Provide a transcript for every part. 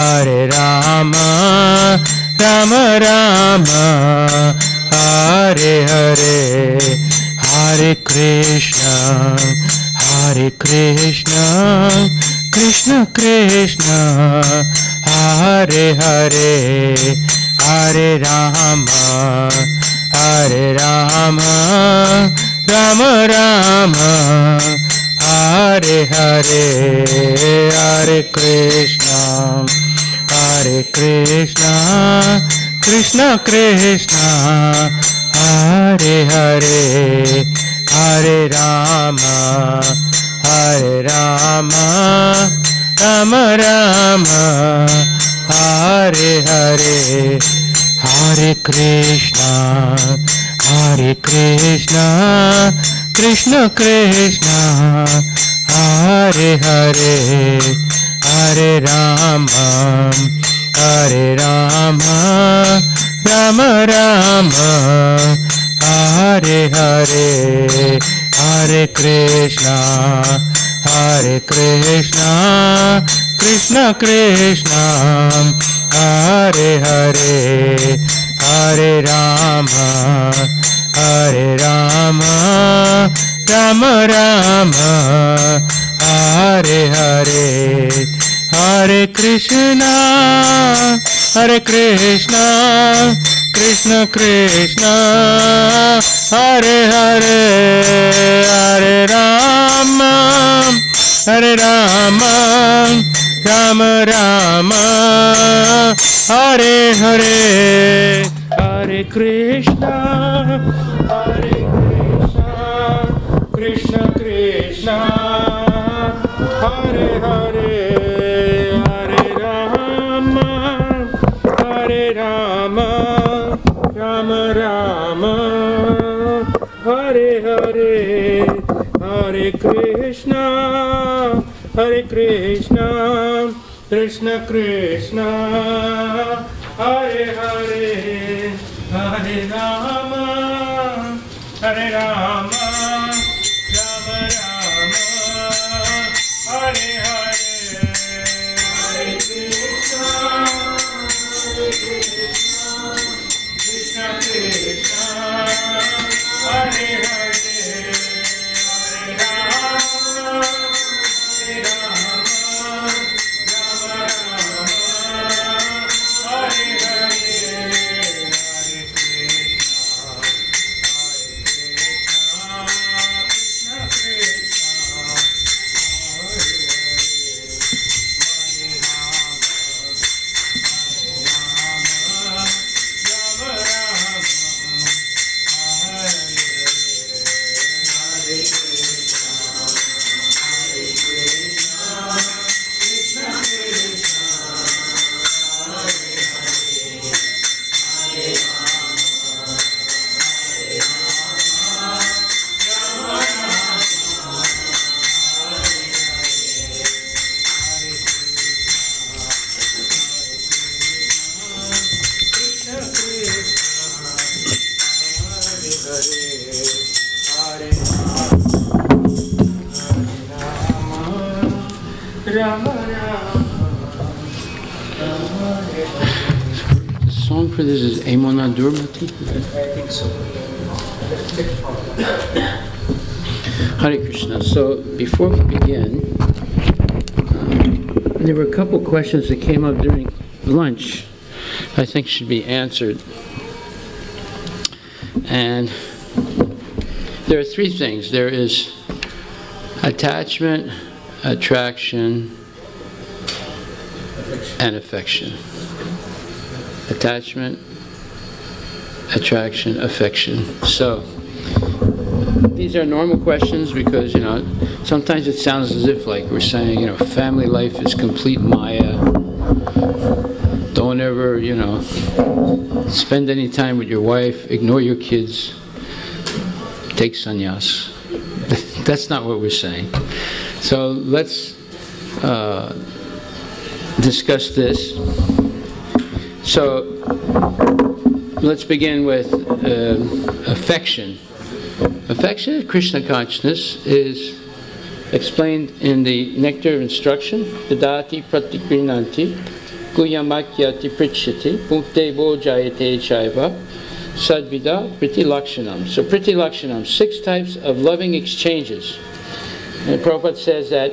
Hare Rama, Rama Rama, Hare Hare, Hare Krishna, Hare Krishna, Krishna Krishna, Hare Hare, Hare Rama, Hare Rama, Rama Rama, Hare Hare, Hare Krishna, Hare Krishna, Krishna Krishna, Hare Hare, Hare Rama, Hare Rama, Rama Rama, Hare Hare, Hare Krishna, Hare Krishna, Krishna Krishna, Hare Hare, Hare Rama, Hare Rama, Rama Rama, Hare Hare, Hare Krishna, Hare Krishna, Krishna Krishna, Hare Hare, Hare Rama, Hare Rama, Rama Rama, Hare Hare, Hare Krishna, Hare Krishna, Krishna Krishna, Hare Hare, Hare Rama, Hare Rama, Rama Rama, Hare Hare, Hare Krishna, Hare Krishna, Krishna Krishna, Hare Hare, Hare Rama, Hare Rama, Rama Rama, Hare Hare, Hare Krishna, Hare Krishna, Krishna Krishna, Hare Hare, Hare Rama, Hare Rama, Rama Rama, Hare Hare, Hare Krishna, Hare Krishna, Krishna Krishna, Hare Hare, Hare Rama, Hare Rama, Rama Rama, Hare Hare, Hare Krishna, Krishna Krishna, The song for this is Emona Durmati? I think so. Hare Krishna. So before we begin, there were a couple questions that came up during lunch I think should be answered. And there are three things. There is attachment, attraction, and affection. Attachment, attraction, affection. So these are normal questions because, sometimes it sounds as if like we're saying, family life is complete Maya. Don't ever, spend any time with your wife, ignore your kids, take sannyas. That's not what we're saying. So let's discuss this. So let's begin with affection. Affection, Krishna consciousness, is explained in the Nectar of Instruction, Dadati Pratikrinanti, Guyamakyati Pritchati, Punkte Bojayate Chaiva, Sadvida Priti Lakshanam. So Priti Lakshanam, 6 types of loving exchanges. And Prabhupada says that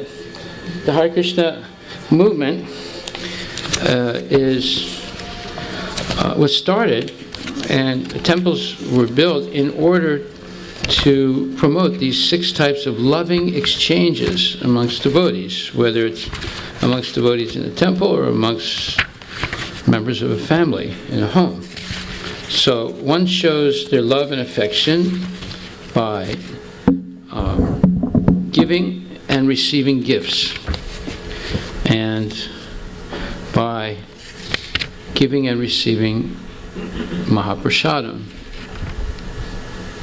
the Hare Krishna movement was started, and temples were built in order to promote these 6 types of loving exchanges amongst devotees, whether it's amongst devotees in a temple or amongst members of a family in a home. So one shows their love and affection by giving and receiving gifts, and by giving and receiving Mahaprasadam.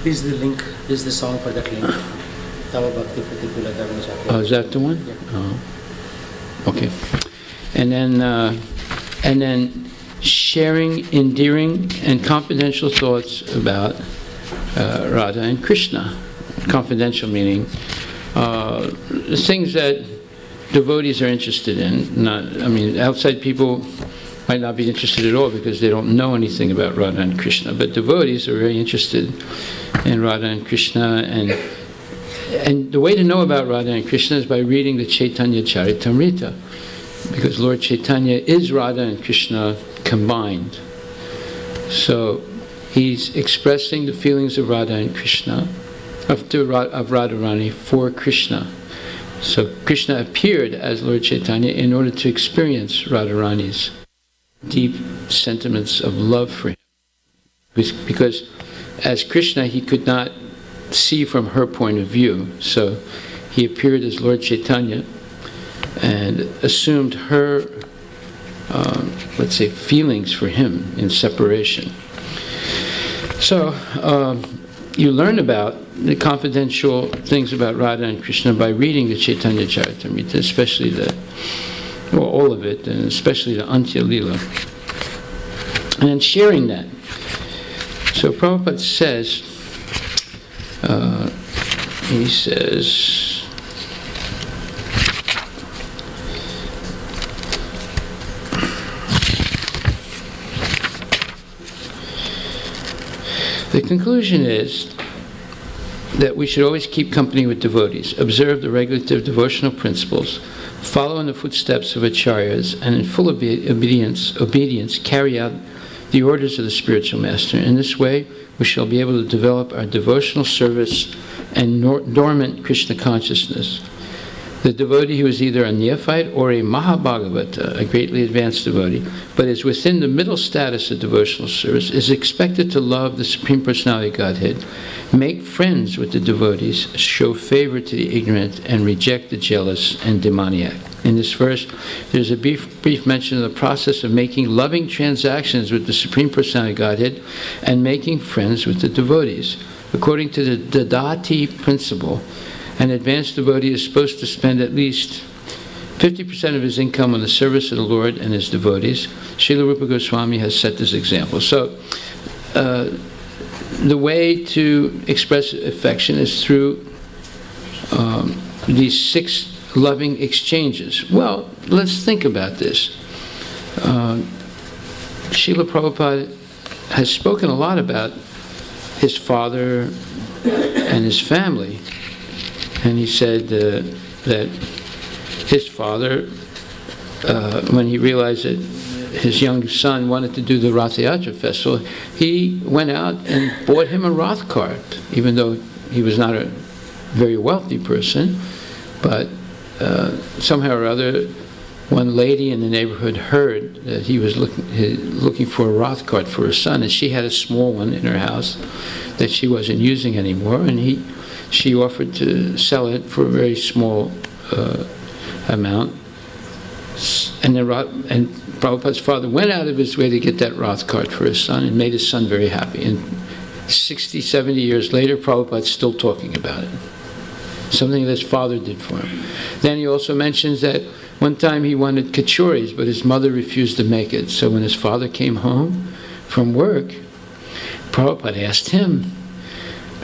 This is the link, this is the song for that link. Tava Bhakti Pratikula Dharma Chakra. Oh, is that the one? Yeah. Oh, okay. And then sharing endearing and confidential thoughts about Radha and Krishna. Confidential meaning things that devotees are interested in. Outside people might not be interested at all because they don't know anything about Radha and Krishna, but devotees are very interested in Radha and Krishna, and the way to know about Radha and Krishna is by reading the Chaitanya Charitamrita, because Lord Chaitanya is Radha and Krishna combined. So he's expressing the feelings of Radha and Krishna, of Radharani for Krishna. So Krishna appeared as Lord Chaitanya in order to experience Radharani's deep sentiments of love for him. Because as Krishna, he could not see from her point of view. So he appeared as Lord Chaitanya and assumed her, feelings for him in separation. So you learn about the confidential things about Radha and Krishna by reading the Chaitanya Charitamrita, especially all of it, and especially the Antya Lila, and then sharing that. So Prabhupada says, he says, the conclusion is that we should always keep company with devotees, observe the regulative devotional principles, follow in the footsteps of acharyas, and in full obedience carry out the orders of the spiritual master. In this way, we shall be able to develop our devotional service and dormant Krishna consciousness. The devotee who is either a neophyte or a Mahabhagavata, a greatly advanced devotee, but is within the middle status of devotional service, is expected to love the Supreme Personality of Godhead, make friends with the devotees, show favor to the ignorant, and reject the jealous and demoniac. In this verse, there's a brief mention of the process of making loving transactions with the Supreme Personality of Godhead and making friends with the devotees. According to the Dadati principle, an advanced devotee is supposed to spend at least 50% of his income on the service of the Lord and his devotees. Srila Rupa Goswami has set this example. So, the way to express affection is through these 6 loving exchanges. Well, let's think about this. Srila Prabhupada has spoken a lot about his father and his family. And he said that his father, when he realized that his young son wanted to do the Rath Yatra festival, he went out and bought him a Rath cart, even though he was not a very wealthy person. But somehow or other, one lady in the neighborhood heard that he was looking for a Rath cart for her son, and she had a small one in her house that she wasn't using anymore, and she offered to sell it for a very small amount. And Prabhupada's father went out of his way to get that Rath cart for his son and made his son very happy. And 60, 70 years later, Prabhupada's still talking about it. Something that his father did for him. Then he also mentions that one time he wanted kachoris, but his mother refused to make it. So when his father came home from work, Prabhupada asked him,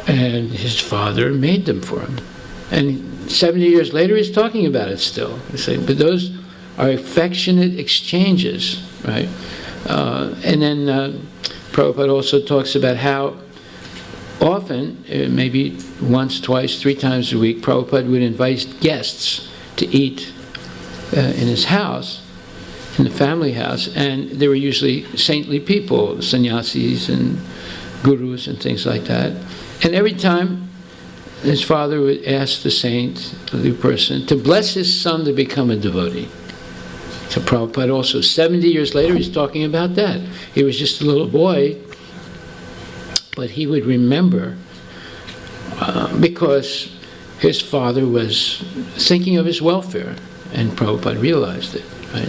and his father made them for him. And 70 years later, he's talking about it still. He's saying, but those are affectionate exchanges, right? And then Prabhupada also talks about how often, maybe once, twice, 3 times a week, Prabhupada would invite guests to eat in his house, in the family house, and they were usually saintly people, sannyasis and gurus and things like that. And every time, his father would ask the saint, the person, to bless his son to become a devotee. So Prabhupada also, 70 years later, he's talking about that. He was just a little boy, but he would remember because his father was thinking of his welfare, and Prabhupada realized it, right?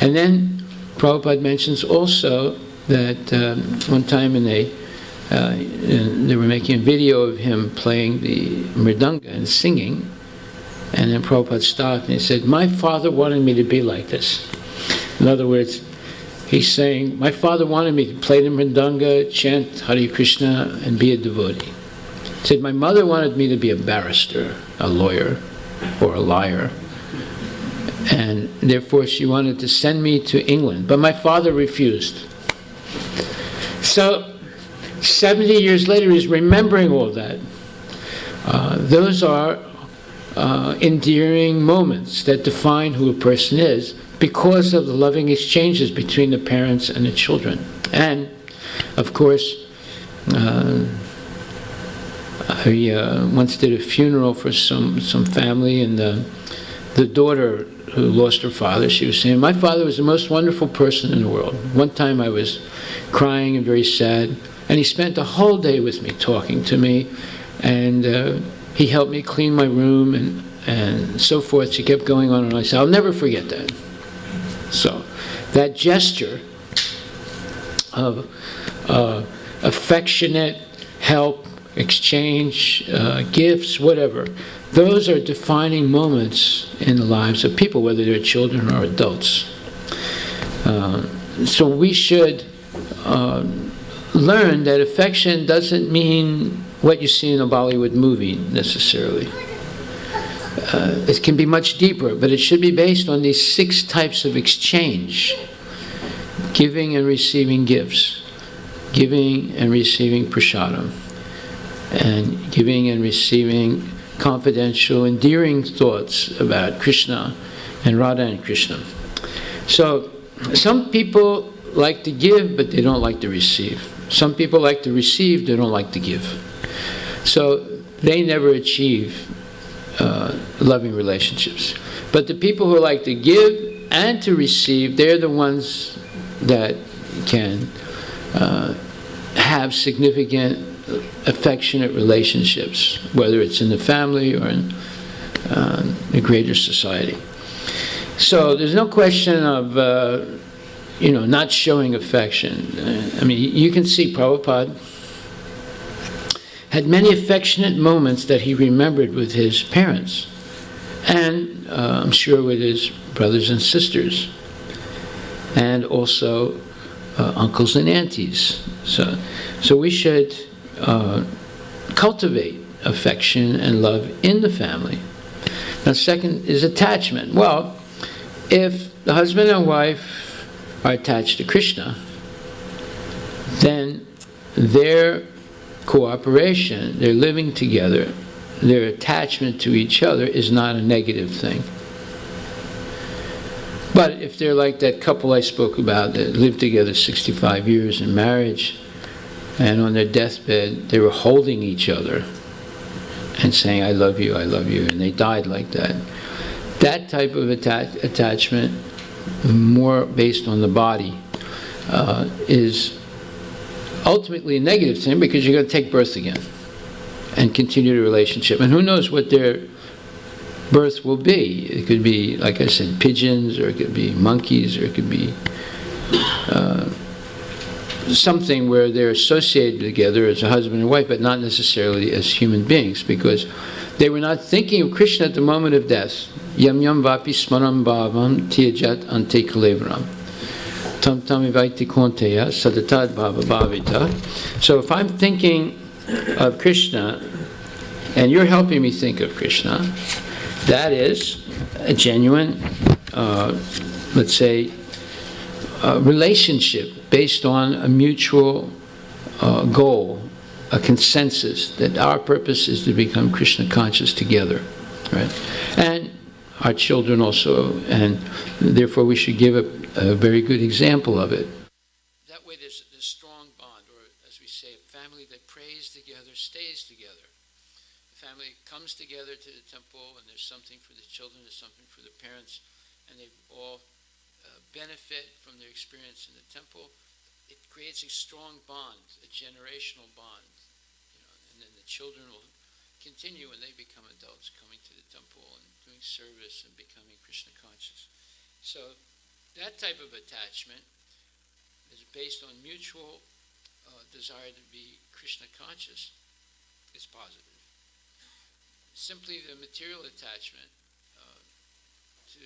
And then Prabhupada mentions also that one time they were making a video of him playing the mridanga and singing, and then Prabhupada stopped and he said, "My father wanted me to be like this." In other words, he's saying, my father wanted me to play the mridanga, chant Hare Krishna, and be a devotee. He said, my mother wanted me to be a barrister, a lawyer, or a liar, and therefore she wanted to send me to England, but my father refused. So 70 years later, he's remembering all that. Those are endearing moments that define who a person is because of the loving exchanges between the parents and the children. And, of course, I once did a funeral for some family, and the daughter who lost her father, she was saying, my father was the most wonderful person in the world. One time I was crying and very sad, and he spent the whole day with me, talking to me, and he helped me clean my room and so forth. She kept going on, and I said, I'll never forget that. So that gesture of affectionate help, exchange, gifts, whatever, those are defining moments in the lives of people, whether they're children or adults. So we should learn that affection doesn't mean what you see in a Bollywood movie necessarily. It can be much deeper, but it should be based on these 6 types of exchange: giving and receiving gifts, giving and receiving prasadam, and giving and receiving confidential, endearing thoughts about Krishna and Radha and Krishna. So some people like to give, but they don't like to receive. Some people like to receive, they don't like to give. So they never achieve loving relationships. But the people who like to give and to receive, they're the ones that can have significant affectionate relationships, whether it's in the family or in the greater society. So there's no question of not showing affection. I mean, you can see Prabhupada had many affectionate moments that he remembered with his parents, and I'm sure with his brothers and sisters, and also uncles and aunties. So we should cultivate affection and love in the family. Now, second is attachment. Well, if the husband and wife are attached to Krishna, then their cooperation, their living together, their attachment to each other is not a negative thing. But if they're like that couple I spoke about that lived together 65 years in marriage, and on their deathbed they were holding each other and saying, I love you, and they died like that. That type of attachment, more based on the body, is ultimately a negative thing, because you're going to take birth again and continue the relationship. And who knows what their birth will be. It could be, like I said, pigeons, or it could be monkeys, or it could be something where they're associated together as a husband and wife, but not necessarily as human beings, because they were not thinking of Krishna at the moment of death. Yam yam vapi smaram bhavam tiyajat ante kalevram. Tam tam ivaiti konteya sadatad bhava bhavita. So if I'm thinking of Krishna, and you're helping me think of Krishna, that is a genuine let's say, relationship based on a mutual goal, a consensus that our purpose is to become Krishna conscious together, right? And our children also, and therefore we should give a very good example of it. That way there's a strong bond, or as we say, a family that prays together stays together. The family comes together to the temple, and there's something for the children, there's something for the parents, and they all benefit from their experience in the temple. It creates a strong bond, a generational bond, and then the children will continue when they become adults, coming to the temple and doing service and becoming Krishna conscious. So that type of attachment is based on mutual desire to be Krishna conscious. Is positive. Simply the material attachment to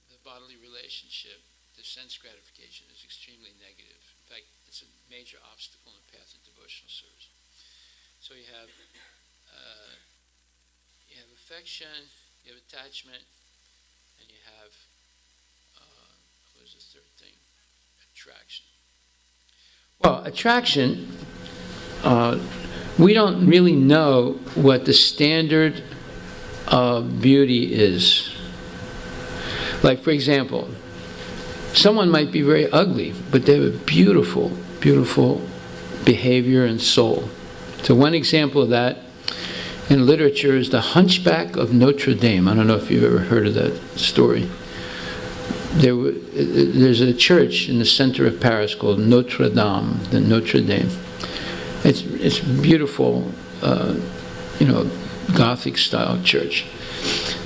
the bodily relationship, the sense gratification, is extremely negative. In fact, it's a major obstacle in the path of devotional service. So you have affection, you have attachment, and you have, what was the third thing? Attraction. Well, attraction, we don't really know what the standard of beauty is. Like, for example, someone might be very ugly, but they have a beautiful, beautiful behavior and soul. So one example of that in literature is the Hunchback of Notre Dame. I don't know if you've ever heard of that story. There's a church in the center of Paris called Notre Dame, the Notre Dame. It's beautiful, Gothic style church.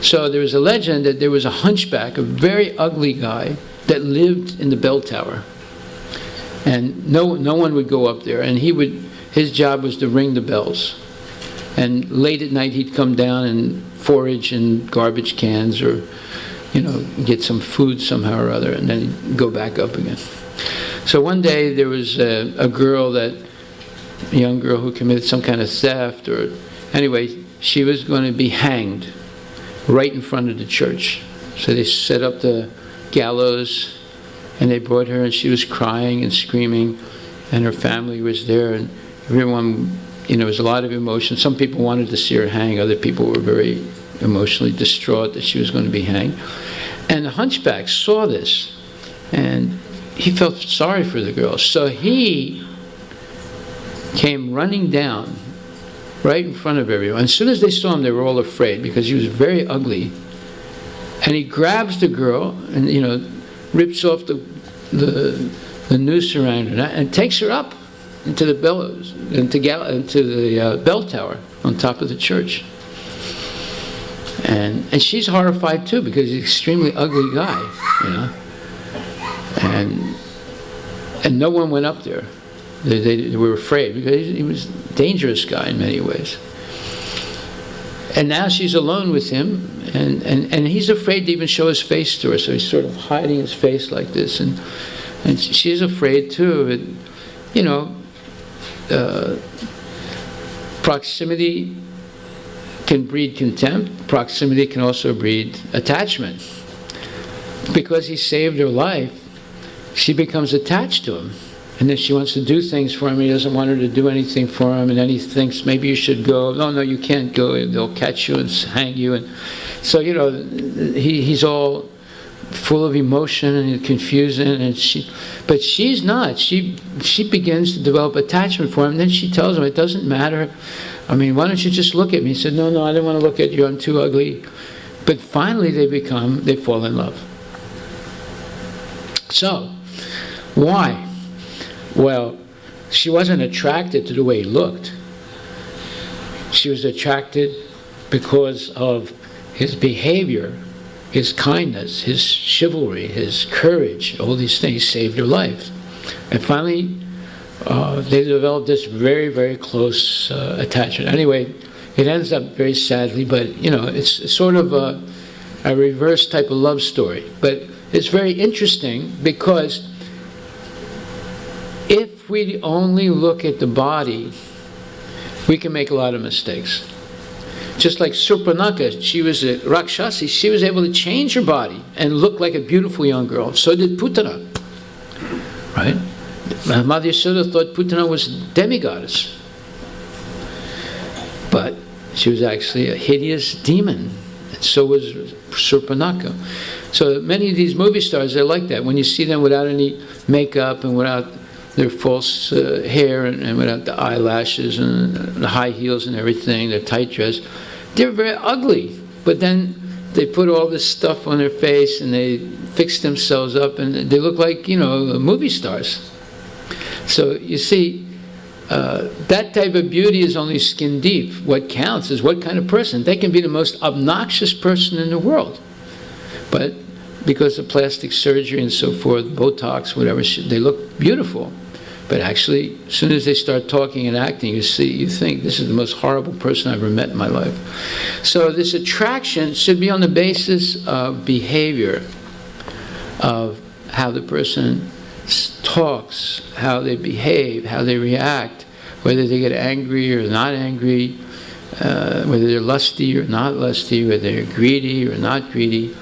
So there was a legend that there was a hunchback, a very ugly guy, that lived in the bell tower, and no one would go up there. And his job was to ring the bells. And late at night he'd come down and forage in garbage cans, or get some food somehow or other, and then he'd go back up again. So one day there was a young girl who committed some kind of theft, or anyway, she was going to be hanged right in front of the church. So they set up the gallows, and they brought her, and she was crying and screaming, and her family was there, and everyone, there was a lot of emotion. Some people wanted to see her hang, other people were very emotionally distraught that she was going to be hanged. And the hunchback saw this, and he felt sorry for the girl. So he came running down right in front of everyone. As soon as they saw him, they were all afraid, because he was very ugly. And he grabs the girl and, rips off the noose around her and takes her up into the bellows, into the bell tower on top of the church. And she's horrified too, because he's an extremely ugly guy, And no one went up there. They were afraid, because he was a dangerous guy in many ways. And now she's alone with him, and he's afraid to even show his face to her, so he's sort of hiding his face like this, and she's afraid too. Proximity can breed contempt. Proximity can also breed attachment. Because he saved her life, she becomes attached to him. And then she wants to do things for him. He doesn't want her to do anything for him. And then he thinks, maybe you should go. No, you can't go. They'll catch you and hang you. And so, he's all full of emotion and confusion. But she's not. She begins to develop attachment for him. And then she tells him, it doesn't matter. Why don't you just look at me? He said, no, I don't want to look at you. I'm too ugly. But finally they fall in love. So, why? Well, she wasn't attracted to the way he looked. She was attracted because of his behavior, his kindness, his chivalry, his courage. All these things saved her life. And finally, they developed this very, very close attachment. Anyway, it ends up very sadly, but it's sort of a reverse type of love story. But it's very interesting, because if we only look at the body, we can make a lot of mistakes. Just like Surpanaka, she was a Rakshasi, she was able to change her body and look like a beautiful young girl. So did Putana, right? Mother Yashoda thought Putana was a demigoddess. But she was actually a hideous demon. And so was Surpanaka. So many of these movie stars, they're like that. When you see them without any makeup and without their false hair and without the eyelashes and the high heels and everything, their tight dress, they're very ugly. But then they put all this stuff on their face and they fix themselves up and they look like, movie stars. So you see, that type of beauty is only skin deep. What counts is what kind of person. They can be the most obnoxious person in the world. But because of plastic surgery and so forth, Botox, whatever, they look beautiful. But actually, as soon as they start talking and acting, you think, this is the most horrible person I've ever met in my life. So this attraction should be on the basis of behavior, of how the person talks, how they behave, how they react, whether they get angry or not angry, whether they're lusty or not lusty, whether they're greedy or not greedy.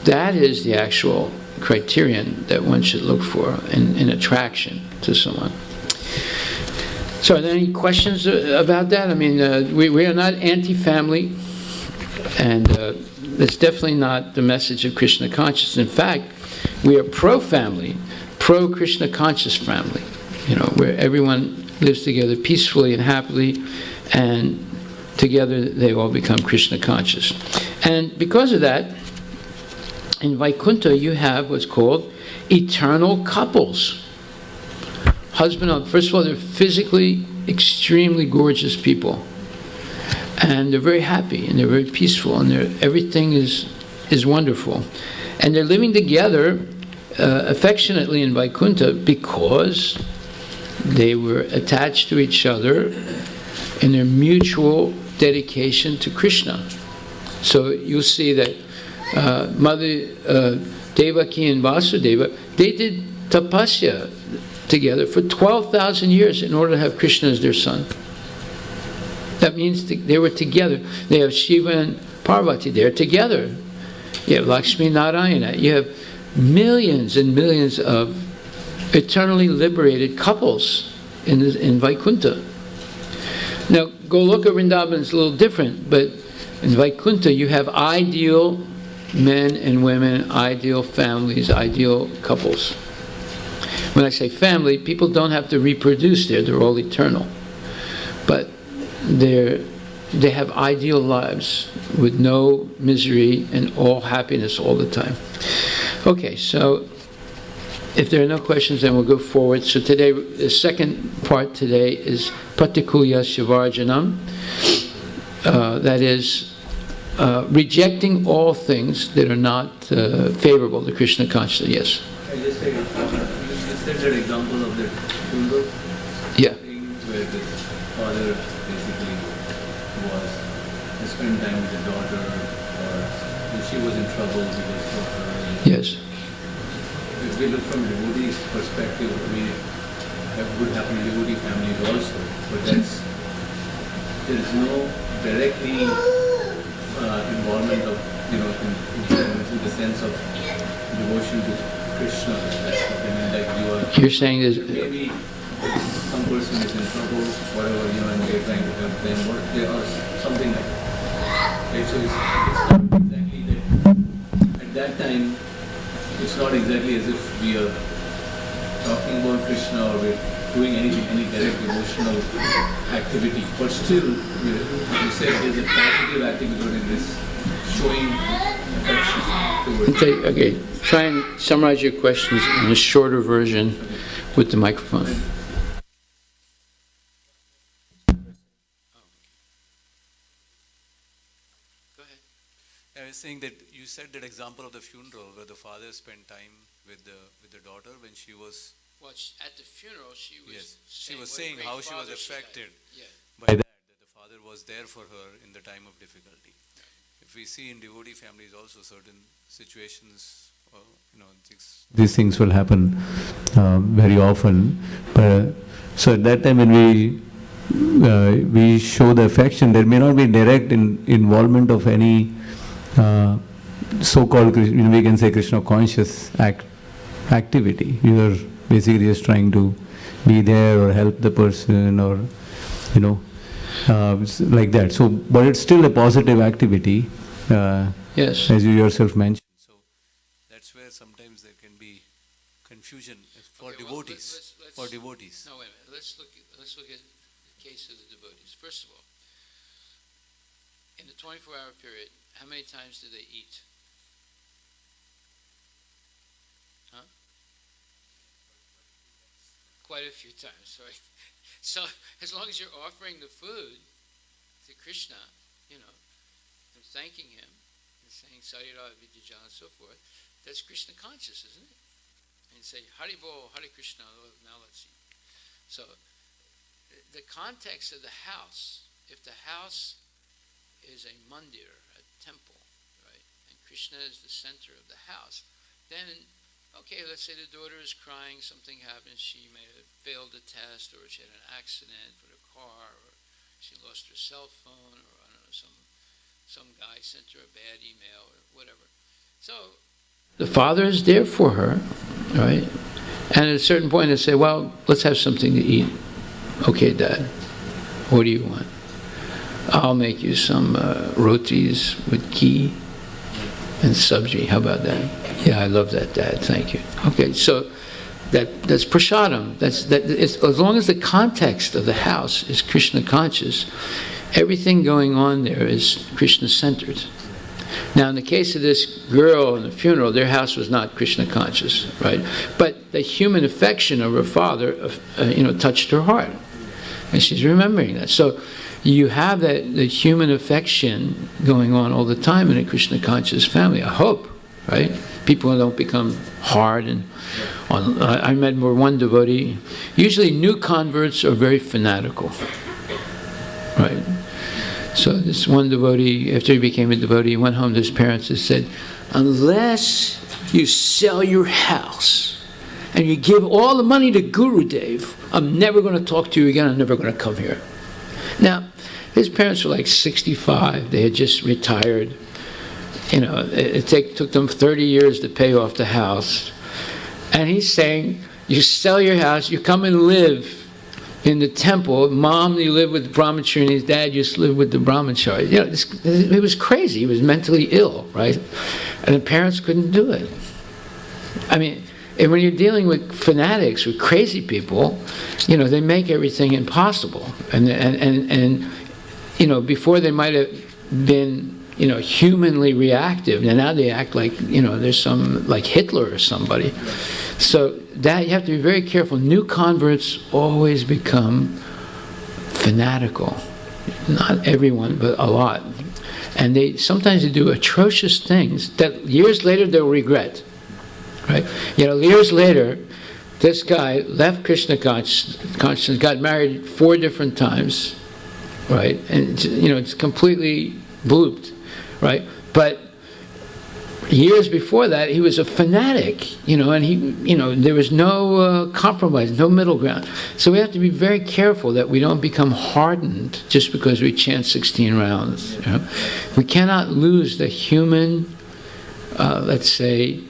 That is the actual criterion that one should look for in attraction to someone. So are there any questions about that? I mean, we are not anti-family, and it's definitely not the message of Krishna consciousness. In fact, we are pro-family, pro-Krishna conscious family, where everyone lives together peacefully and happily, and together they all become Krishna conscious. And because of that, in Vaikuntha you have what's called eternal couples. Husband and first of all, they're physically extremely gorgeous people. And they're very happy, and they're very peaceful, and everything is wonderful. And they're living together affectionately in Vaikuntha because they were attached to each other in their mutual dedication to Krishna. So you'll see that Mother Devaki and Vasudeva, they did tapasya together for 12,000 years in order to have Krishna as their son. That means they were together. They have Shiva and Parvati, they're together. You have Lakshmi Narayana. You have millions and millions of eternally liberated couples in Vaikuntha. Now, Goloka Vrindavan is a little different, but in Vaikuntha you have ideal men and women, ideal families, ideal couples. When I say family, people don't have to reproduce there, they're all eternal. But they have ideal lives with no misery and all happiness all the time. Okay, so if there are no questions, then we'll go forward. So today, the second part today is Pratikulya Shivarjanam. That is, rejecting all things that are not favorable to Krishna consciousness. Yes? I just said, you said that example of that funeral? Yeah. Where the father basically was to spend time with the daughter, or if she was in trouble because of her. Yes. If we look from a devotee's perspective, we have good happy devotee families also, but there is no directly involvement of, in the sense of devotion to Krishna. You're saying this. Maybe some person is in trouble, whatever, and they're trying to help them, or something like that. Okay, so it's not exactly that. At that time, it's not exactly as if we are talking about Krishna or we're doing any direct emotional activity. But still, you said there's a positive activity in this, showing affection towards. Okay, try and summarize your questions in a shorter version with the microphone. I was saying that you said that example of the funeral where the father spent time with the daughter when she was. Well, at the funeral, she was. Yes, she was saying how she was affected by that the father was there for her in the time of difficulty. If we see in devotee families also certain situations, these things will happen very often. But so at that time when we we show the affection. There may not be direct involvement of any so-called, we can say Krishna conscious activity. You are basically just trying to be there or help the person, or like that. So, but it's still a positive activity. Yes. As you yourself mentioned. So that's where sometimes there can be confusion for devotees. For devotees. No, wait a minute. Let's look at the case of the devotees. First of all, in the 24-hour period, how many times do they eat? Huh? Quite a few times, right? So as long as you're offering the food to Krishna, and thanking him, and saying Sarira Vidyajan and so forth, that's Krishna conscious, isn't it? And say, Haribol, Hare Krishna, now let's eat. So the context of the house, if the house is a mandir, a temple, right, and Krishna is the center of the house, then, okay, let's say the daughter is crying, something happens, she may have failed a test, or she had an accident with her car, or she lost her cell phone, or I don't know, some guy sent her a bad email, or whatever. So the father is there for her, right? And at a certain point they say, well, let's have something to eat. Okay, Dad, what do you want? I'll make you some rotis with ghee and sabji. How about that? Yeah, I love that, Dad. Thank you. Okay, so that's prasadam. It's, as long as the context of the house is Krishna conscious, everything going on there is Krishna centered. Now, in the case of this girl in the funeral, their house was not Krishna conscious, right? But the human affection of her father, touched her heart, and she's remembering that. So you have the human affection going on all the time in a Krishna conscious family. I hope, right? People don't become hard. I met one devotee. Usually, new converts are very fanatical, right? So this one devotee, after he became a devotee, he went home to his parents and said, unless you sell your house and you give all the money to Gurudev, I'm never going to talk to you again, I'm never going to come here. Now, his parents were like 65, they had just retired. It took them 30 years to pay off the house. And he's saying, you sell your house, you come and live in the temple. Mom, you live with brahmachari, and his dad used to live with the brahmachari. It was crazy. He was mentally ill, right? And the parents couldn't do it. I mean, and when you're dealing with fanatics, with crazy people, they make everything impossible. And before they might have been, humanly reactive, and now they act like, there's some, like Hitler or somebody. So that you have to be very careful. New converts always become fanatical. Not everyone, but a lot. And sometimes they do atrocious things that years later they'll regret. Right? Years later, this guy left Krishna consciousness, got married 4 different times, right? And it's completely blooped, right? But years before that, he was a fanatic, and there was no compromise, no middle ground. So we have to be very careful that we don't become hardened just because we chant 16 rounds. We cannot lose the human, let's say,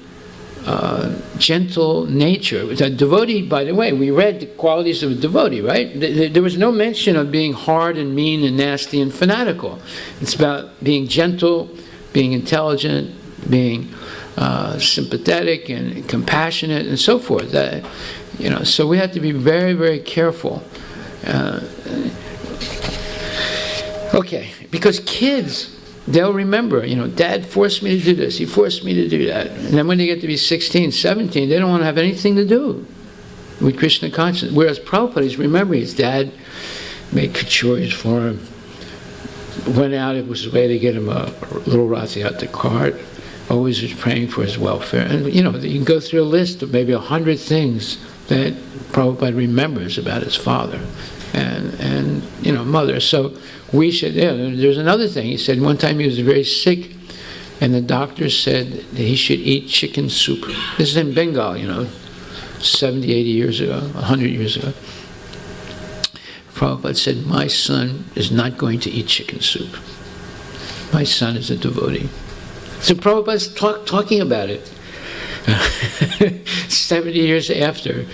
gentle nature. A devotee, by the way, we read the qualities of a devotee, right? There was no mention of being hard and mean and nasty and fanatical. It's about being gentle, being intelligent, being sympathetic and compassionate and so forth. So we have to be very, very careful. Okay, because kids, they'll remember, Dad forced me to do this, he forced me to do that. And then when they get to be 16, 17, they don't want to have anything to do with Krishna consciousness. Whereas Prabhupada is remembering his dad made kachoris for him, went out of his way to get him a little rati out the cart, always was praying for his welfare. And you can go through a list of maybe 100 things that Prabhupada remembers about his father and mother. So we should, there's another thing. He said one time he was very sick and the doctor said that he should eat chicken soup. This is in Bengal, 70, 80 years ago, 100 years ago. Prabhupada said, my son is not going to eat chicken soup. My son is a devotee. So Prabhupada's talking about it. 70 years after,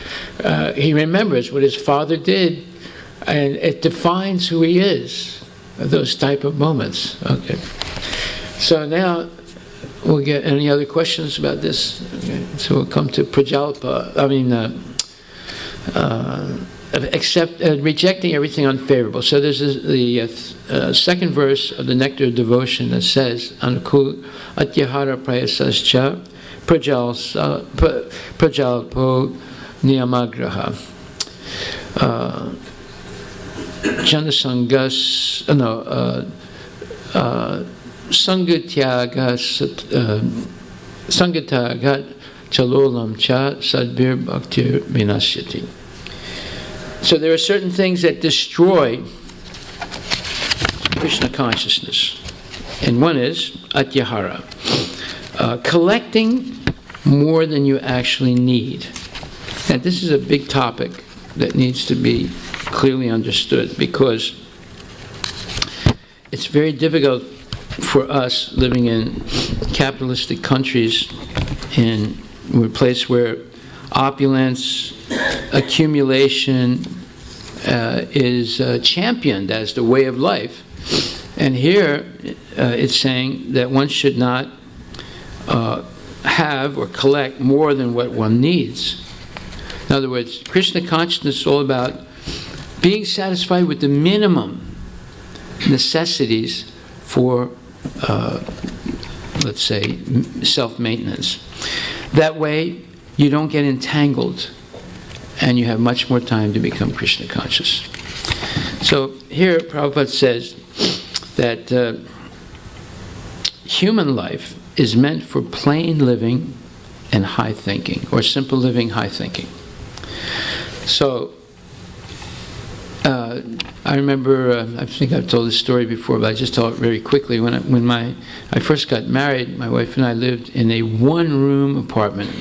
he remembers what his father did, and it defines who he is, those type of moments. Okay. So now, we'll get any other questions about this? Okay. So we'll come to rejecting everything unfavorable. So this is the second verse of the Nectar of Devotion that says, Anukul atyahara prayasascha prajalpo niyamagraha janasangas sangatyagat chalolam cha sadbir bhaktir vinasyati. So there are certain things that destroy Krishna consciousness. And one is atyahara, collecting more than you actually need. And this is a big topic that needs to be clearly understood, because it's very difficult for us living in capitalistic countries, in a place where opulence, accumulation is championed as the way of life. And here it's saying that one should not have or collect more than what one needs. In other words, Krishna consciousness is all about being satisfied with the minimum necessities for, let's say, self-maintenance. That way, you don't get entangled, and you have much more time to become Krishna conscious. So here, Prabhupada says that human life is meant for plain living and high thinking, or simple living, high thinking. So, I remember, I think I've told this story before, but I just tell it very quickly. When I first got married, my wife and I lived in a one-room apartment.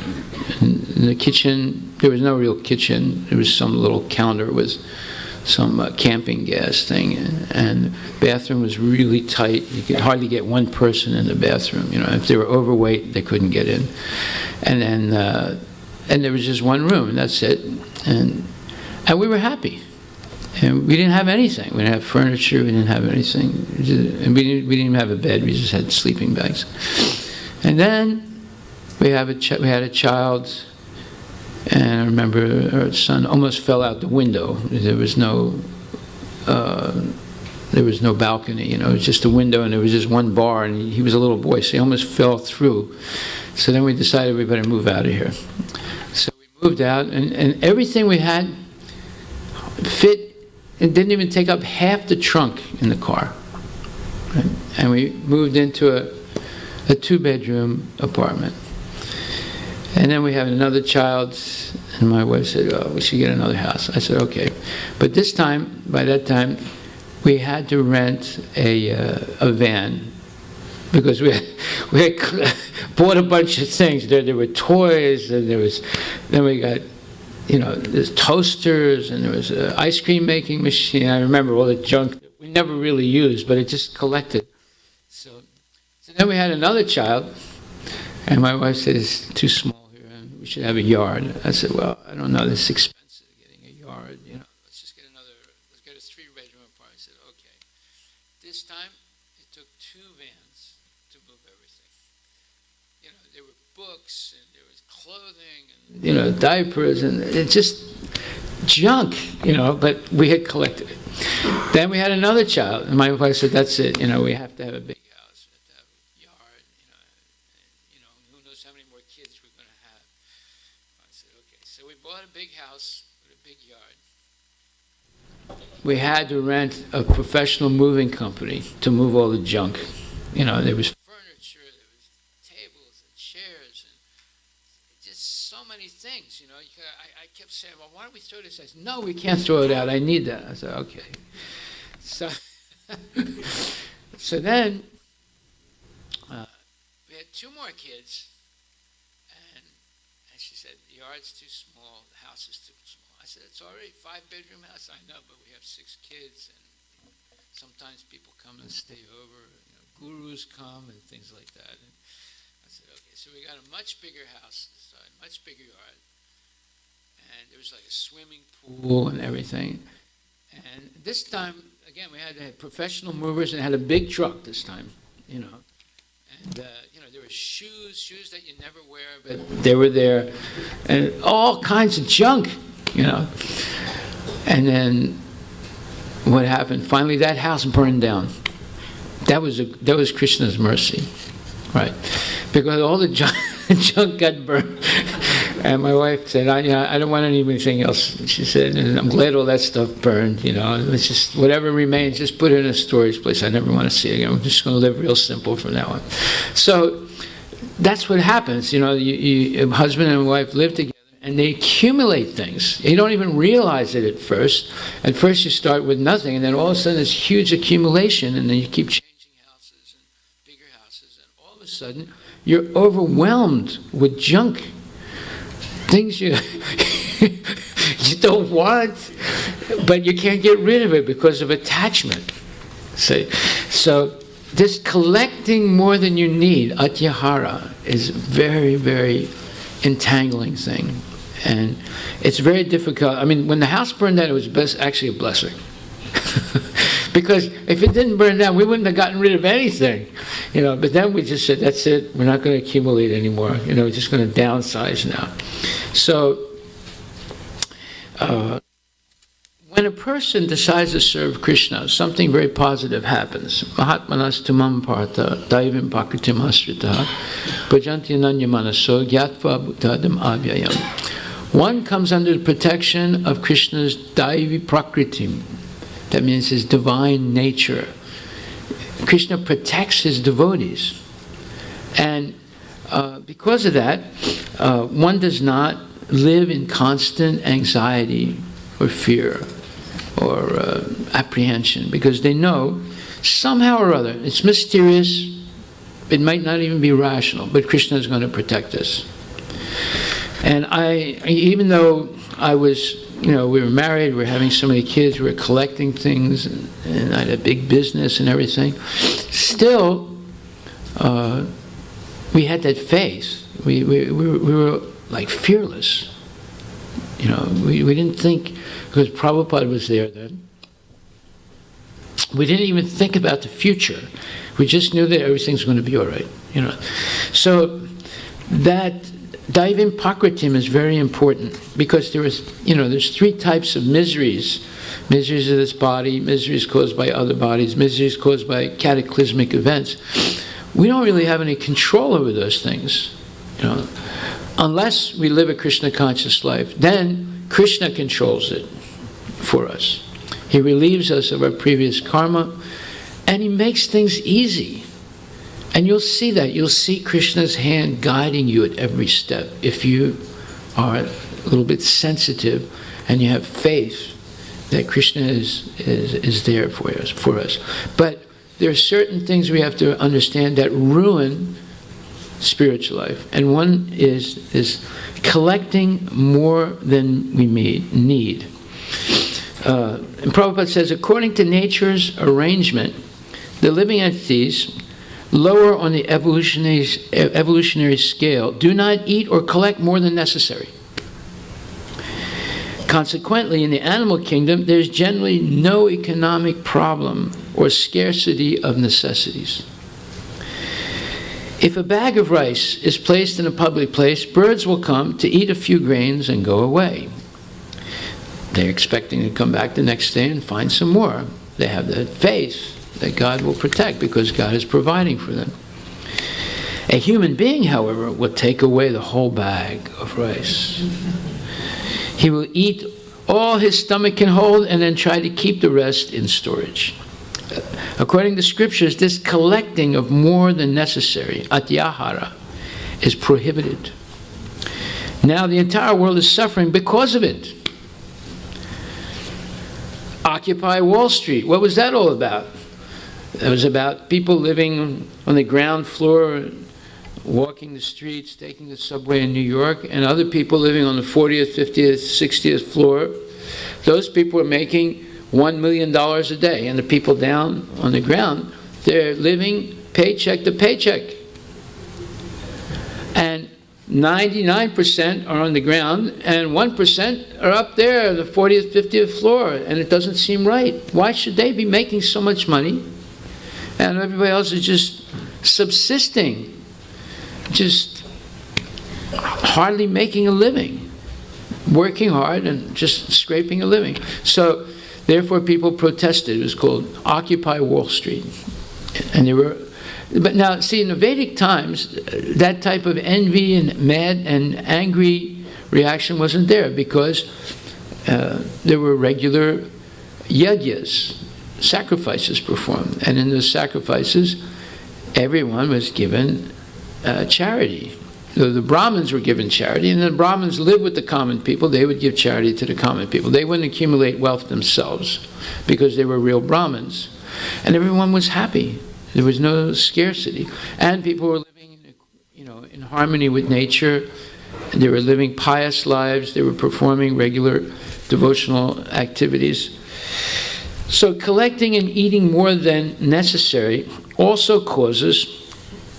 In the kitchen, there was no real kitchen. There was some little counter with some camping gas thing, and the bathroom was really tight. You could hardly get one person in the bathroom. You know, if they were overweight, they couldn't get in. And then, and there was just one room, and that's it. And we were happy. And we didn't have anything. We didn't have furniture. We didn't have anything. And we didn't even have a bed. We just had sleeping bags. And then we had a child. And I remember our son almost fell out the window. There was no balcony, you know. It was just a window, and there was just one bar, and he was a little boy, so he almost fell through. So then we decided we better move out of here. So we moved out, and everything we had fit. It didn't even take up half the trunk in the car. Right? And we moved into a two-bedroom apartment. And then we had another child, and my wife said, "Oh, we should get another house." I said, "Okay." But this time, by that time, we had to rent a van, because we had bought a bunch of things. There were toys, and then we got, you know, there's toasters, and there was an ice cream making machine. I remember all the junk that we never really used, but it just collected. So then we had another child, and my wife said, "It's too small here, and we should have a yard." I said, "Well, I don't know, this is expensive, getting a yard, you know, let's get a three-bedroom apartment." I said, "Okay." This time, it took 2 vans to move everything. You know, there were books, and there was clothing, and, you know, diapers, and it's just junk, you know, but we had collected it. Then we had another child, and my wife said, "That's it, you know, we have to have a big house, we have to have a yard, you know, who knows how many more kids we're going to have." I said, "Okay." So we bought a big house with a big yard. We had to rent a professional moving company to move all the junk. You know, there was furniture, there was tables and chairs, and just so many things, you know. I kept saying, "Well, why don't we throw this?" I said, "No, we can't throw it out. I need that." I said, "Okay." So, so then we had 2 more kids, and she said, "The yard's too small, the house is too small." I said, it's already 5-bedroom house. I know, but we have 6 kids, and sometimes people come and stay over. Gurus come and things like that. And I said, okay, so we got a much bigger house this time, much bigger yard. And there was like a swimming pool and everything. And this time, again, we had professional movers and had a big truck this time, And, there were shoes that you never wear, but they were there. And all kinds of junk, And then what happened? Finally, that house burned down. That was Krishna's mercy, right? Because all the junk got burned. And my wife said, I don't want anything else. She said, I'm glad all that stuff burned, It's just, whatever remains, just put it in a storage place. I never want to see it again. I'm just going to live real simple from now on. So that's what happens, you husband and wife live together, and they accumulate things. You don't even realize it at first. At first you start with nothing, and then all of a sudden there's huge accumulation, and then you keep changing houses and bigger houses, and all of a sudden you're overwhelmed with junk. Things you you don't want, but you can't get rid of it because of attachment. See? So this collecting more than you need, atyahara, is a very, very entangling thing. And it's very difficult. I mean, when the house burned down, it was actually a blessing. Because if it didn't burn down, we wouldn't have gotten rid of anything. But then we just said, that's it. We're not going to accumulate anymore. We're just going to downsize now. So, when a person decides to serve Krishna, something very positive happens. Mahatmanas tumam partha, daivim pakritim asrita, bhajanti ananya manaso, gyatva bhuttadam avyayam. One comes under the protection of Krishna's daivi prakritim. That means his divine nature. Krishna protects his devotees. And because of that, one does not live in constant anxiety or fear or apprehension, because they know somehow or other, it's mysterious, it might not even be rational, but Krishna is going to protect us. And even though I was, we were married, we were having so many kids, we were collecting things, and I had a big business and everything, still, we had that faith. We were like fearless. We didn't think, because Prabhupada was there then, we didn't even think about the future. We just knew that everything's going to be all right. So that Daivim Pakritim is very important, because there's 3 types of miseries. Miseries of this body, miseries caused by other bodies, miseries caused by cataclysmic events. We don't really have any control over those things, unless we live a Krishna conscious life. Then Krishna controls it for us. He relieves us of our previous karma, and he makes things easy. And you'll see that. You'll see Krishna's hand guiding you at every step if you are a little bit sensitive and you have faith that Krishna is there for us. But there are certain things we have to understand that ruin spiritual life. And one is collecting more than we need. And Prabhupada says, according to nature's arrangement, the living entities lower on the evolutionary scale do not eat or collect more than necessary. Consequently, in the animal kingdom, there's generally no economic problem or scarcity of necessities. If a bag of rice is placed in a public place, birds will come to eat a few grains and go away. They're expecting to come back the next day and find some more. They have the faith that God will protect because God is providing for them. A human being, however, will take away the whole bag of rice. He will eat all his stomach can hold and then try to keep the rest in storage. According to scriptures, this collecting of more than necessary, atyahara, is prohibited. Now the entire world is suffering because of it. Occupy Wall Street. What was that all about? It was about people living on the ground floor walking the streets, taking the subway in New York, and other people living on the 40th, 50th, 60th floor, those people are making $1 million a day. And the people down on the ground, they're living paycheck to paycheck. And 99% are on the ground, and 1% are up there, the 40th, 50th floor, and it doesn't seem right. Why should they be making so much money? And everybody else is just subsisting, just hardly making a living, working hard and just scraping a living. So therefore people protested. It was called Occupy Wall Street. And they were, but now see, in the Vedic times, that type of envy and mad and angry reaction wasn't there, because there were regular yajnas, sacrifices performed, and in those sacrifices everyone was given charity. The Brahmins were given charity, and the Brahmins lived with the common people. They would give charity to the common people. They wouldn't accumulate wealth themselves because they were real Brahmins. And everyone was happy. There was no scarcity. And people were living in harmony with nature. They were living pious lives. They were performing regular devotional activities. So collecting and eating more than necessary also causes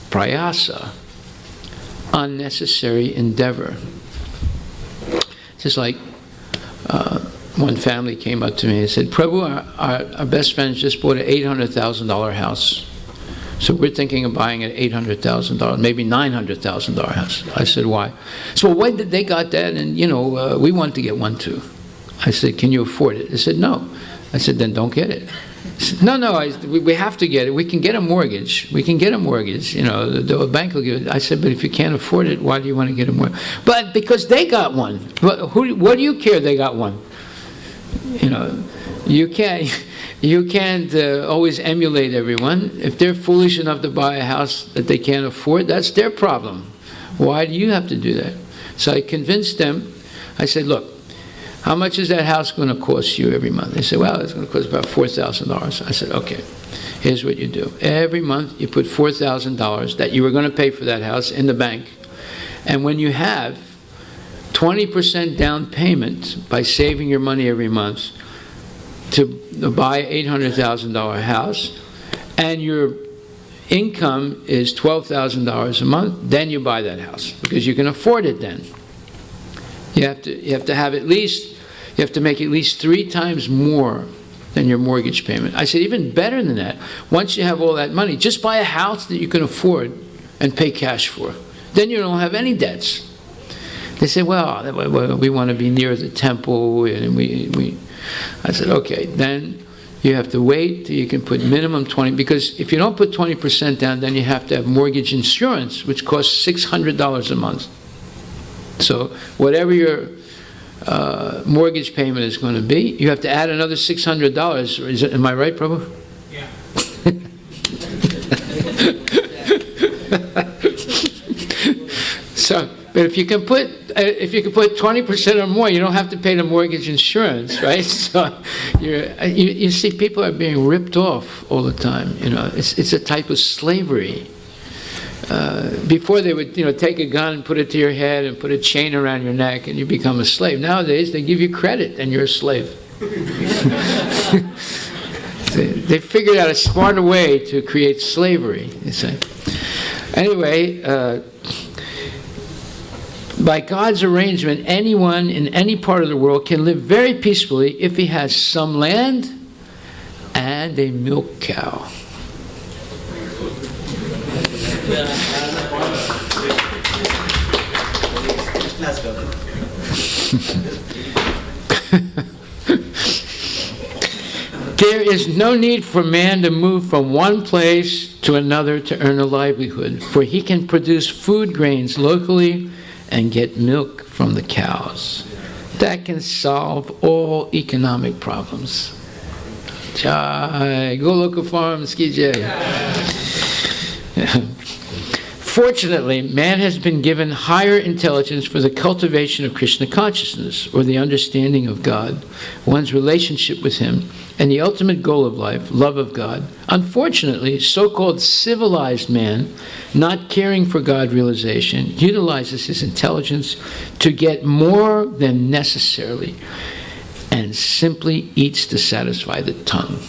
prayasa, unnecessary endeavor. Just like one family came up to me and said, Prabhu, our best friend just bought an $800,000 house. So we're thinking of buying an $800,000, maybe $900,000 house. I said, why? So when did they got that? And we want to get one too. I said, can you afford it? They said, no. I said, then don't get it. Said, no, we have to get it. We can get a mortgage. We can get a mortgage. The bank will give it. I said, but if you can't afford it, why do you want to get a mortgage? But because they got one. What do you care they got one? You can't always emulate everyone. If they're foolish enough to buy a house that they can't afford, that's their problem. Why do you have to do that? So I convinced them. I said, look, how much is that house going to cost you every month? They said, well, it's going to cost about $4,000. I said, okay, here's what you do. Every month you put $4,000 that you were going to pay for that house in the bank. And when you have 20% down payment by saving your money every month to buy an $800,000 house, and your income is $12,000 a month, then you buy that house because you can afford it then. You have to have at least, you have to make at least 3 times more than your mortgage payment. I said, even better than that. Once you have all that money, just buy a house that you can afford and pay cash for. Then you don't have any debts. They said, well, we want to be near the temple, and I said, okay, then you have to wait till you can put minimum 20, because if you don't put 20% down, then you have to have mortgage insurance, which costs $600 a month. So whatever your mortgage payment is going to be, you have to add another $600. Am I right, Prabhu? Yeah. So, but if you can put 20% or more, you don't have to pay the mortgage insurance, right? So you see, people are being ripped off all the time. It's a type of slavery. Before they would, take a gun and put it to your head and put a chain around your neck and you become a slave. Nowadays, they give you credit and you're a slave. They figured out a smarter way to create slavery, you see. Anyway, by God's arrangement, anyone in any part of the world can live very peacefully if he has some land and a milk cow. There is no need for man to move from one place to another to earn a livelihood, for he can produce food grains locally and get milk from the cows. That can solve all economic problems. Jai, go local farms, ki jai. Fortunately, man has been given higher intelligence for the cultivation of Krishna consciousness, or the understanding of God, one's relationship with Him, and the ultimate goal of life, love of God. Unfortunately, so-called civilized man, not caring for God realization, utilizes his intelligence to get more than necessarily, and simply eats to satisfy the tongue.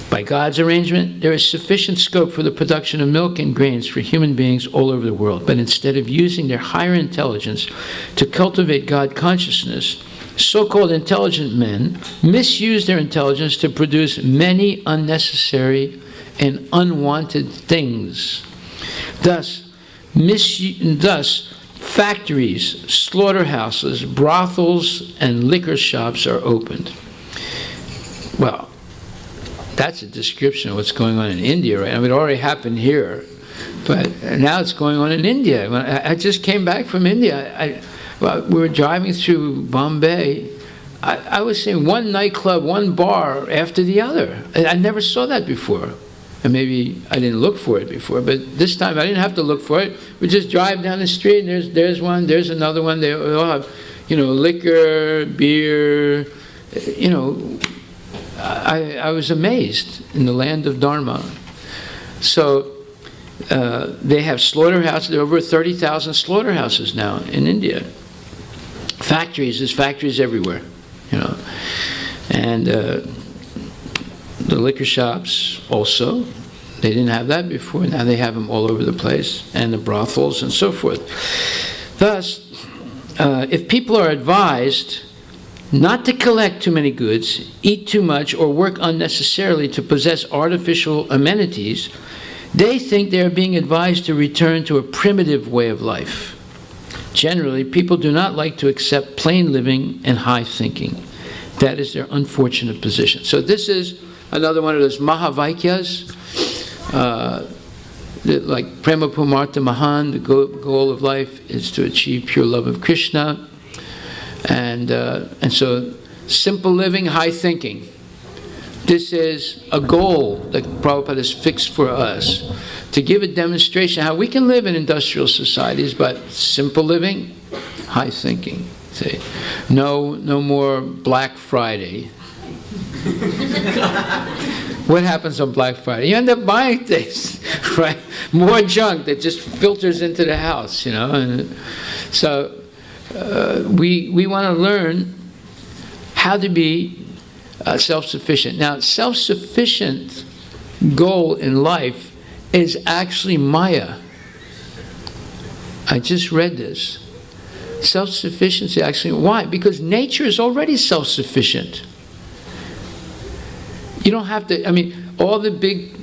By God's arrangement, there is sufficient scope for the production of milk and grains for human beings all over the world. But instead of using their higher intelligence to cultivate God consciousness, so-called intelligent men misuse their intelligence to produce many unnecessary and unwanted things. Thus, factories, slaughterhouses, brothels, and liquor shops are opened. Well, that's a description of what's going on in India right now. It already happened here, but now it's going on in India. I just came back from India. We were driving through Bombay. I was seeing one nightclub, one bar after the other. I never saw that before. And maybe I didn't look for it before, but this time I didn't have to look for it. We just drive down the street, and there's one, there's another one. They all have, liquor, beer, I was amazed in the land of Dharma. So they have slaughterhouses. There are over 30,000 slaughterhouses now in India. Factories, there's factories everywhere, And the liquor shops also, they didn't have that before. Now they have them all over the place, and the brothels and so forth. Thus, if people are advised not to collect too many goods, eat too much, or work unnecessarily to possess artificial amenities, they think they are being advised to return to a primitive way of life. Generally, people do not like to accept plain living and high thinking. That is their unfortunate position. So this is another one of those Mahavaikyas, like Prema Pumartha Mahan, the goal of life is to achieve pure love of Krishna. And so, simple living, high thinking. This is a goal that Prabhupada has fixed for us, to give a demonstration how we can live in industrial societies, but simple living, high thinking. See, no more Black Friday. What happens on Black Friday? You end up buying things, right? More junk that just filters into the house, And so we want to learn how to be self-sufficient. Now, self-sufficient goal in life is actually Maya. I just read this. Self-sufficiency actually, why? Because nature is already self-sufficient. You don't have to, all the big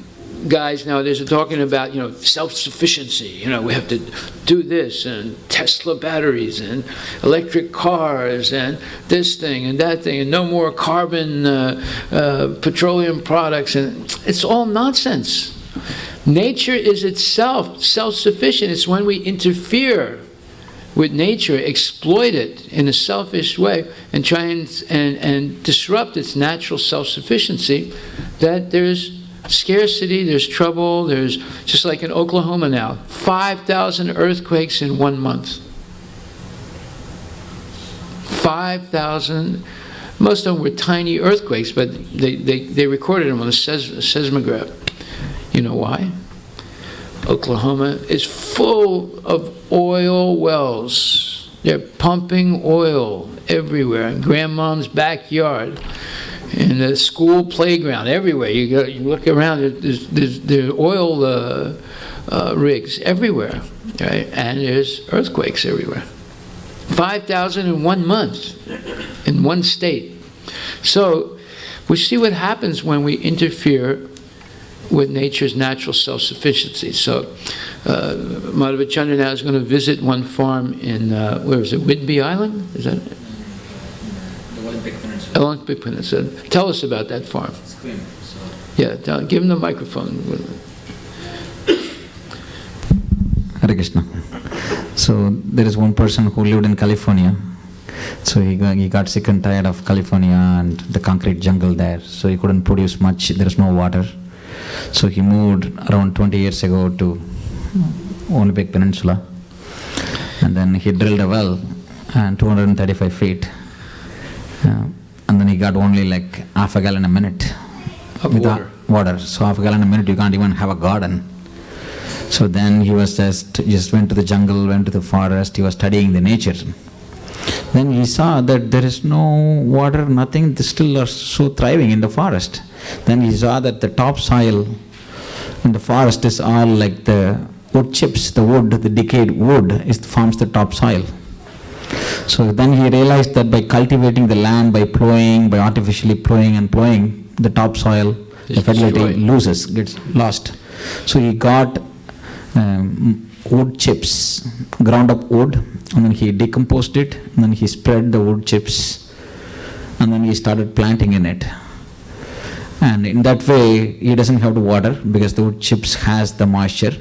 guys nowadays are talking about, self-sufficiency. We have to do this, and Tesla batteries, and electric cars, and this thing, and that thing, and no more carbon, petroleum products, and it's all nonsense. Nature is itself self-sufficient. It's when we interfere with nature, exploit it in a selfish way, and try and disrupt its natural self-sufficiency, that there's scarcity, there's trouble, there's, just like in Oklahoma now, 5,000 earthquakes in 1 month. 5,000, most of them were tiny earthquakes, but they recorded them on a seismograph. You know why? Oklahoma is full of oil wells. They're pumping oil everywhere, in grandmom's backyard, in the school playground, everywhere. You look around, there's oil rigs everywhere, right? And there's earthquakes everywhere. 5,000 in 1 month, in one state. So we see what happens when we interfere with nature's natural self-sufficiency. So Madhavachandra now is going to visit one farm in, where is it, Whidbey Island? Is that it? The Olympic Peninsula. Olympic Peninsula. Tell us about that farm. It's clean, so. Yeah, give him the microphone. Hare Krishna. So there is one person who lived in California. So he got sick and tired of California and the concrete jungle there. So he couldn't produce much. There is no water. So he moved around 20 years ago to Olympic Peninsula. And then he drilled a well and 235 feet. And then he got only like half a gallon a minute Of water. So half a gallon a minute, you can't even have a garden. So then he was just went to the jungle, went to the forest, he was studying the nature. Then he saw that there is no water, nothing, they still are so thriving in the forest. Then he saw that the topsoil in the forest is all like the wood chips, the wood, the decayed wood forms the topsoil. So then he realized that by cultivating the land, by plowing, by artificially plowing and plowing, the topsoil, the fertility gets lost. So he got wood chips, ground up wood, and then he decomposed it, and then he spread the wood chips, and then he started planting in it. And in that way, he doesn't have to water because the wood chips has the moisture,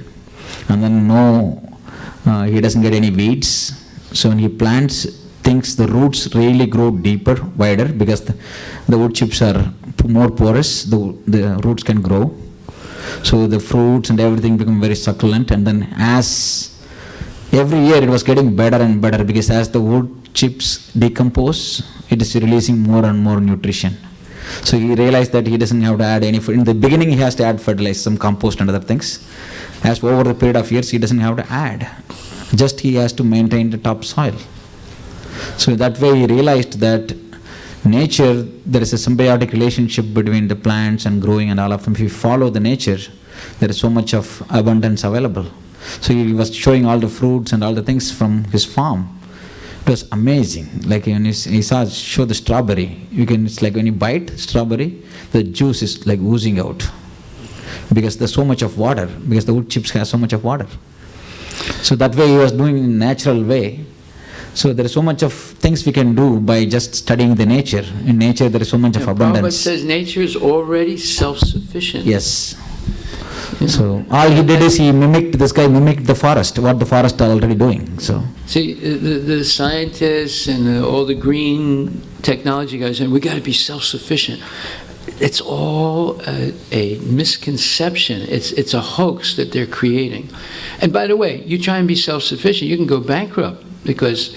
and then he doesn't get any weeds. So when he plants things, the roots really grow deeper, wider, because the wood chips are more porous, the roots can grow. So the fruits and everything become very succulent, and then as every year it was getting better and better, because as the wood chips decompose, it is releasing more and more nutrition. So he realized that he doesn't have to add any food. In the beginning he has to add fertilizer, some compost and other things. As over the period of years he doesn't have to add. Just he has to maintain the topsoil. So that way he realized that nature, there is a symbiotic relationship between the plants and growing and all of them. If you follow the nature, there is so much of abundance available. So he was showing all the fruits and all the things from his farm. It was amazing. Like when he show the strawberry, it's like when you bite strawberry, the juice is like oozing out. Because there's so much of water, because the wood chips have so much of water. So that way he was doing in a natural way. So there is so much of things we can do by just studying the nature. In nature there is so much of abundance. Prabhupada says nature is already self-sufficient. Yes. So all he did is this guy mimicked the forest, what the forest are already doing. So see, the scientists and all the green technology guys saying we got to be self-sufficient. It's all a misconception. It's a hoax that they're creating. And by the way, you try and be self-sufficient, you can go bankrupt because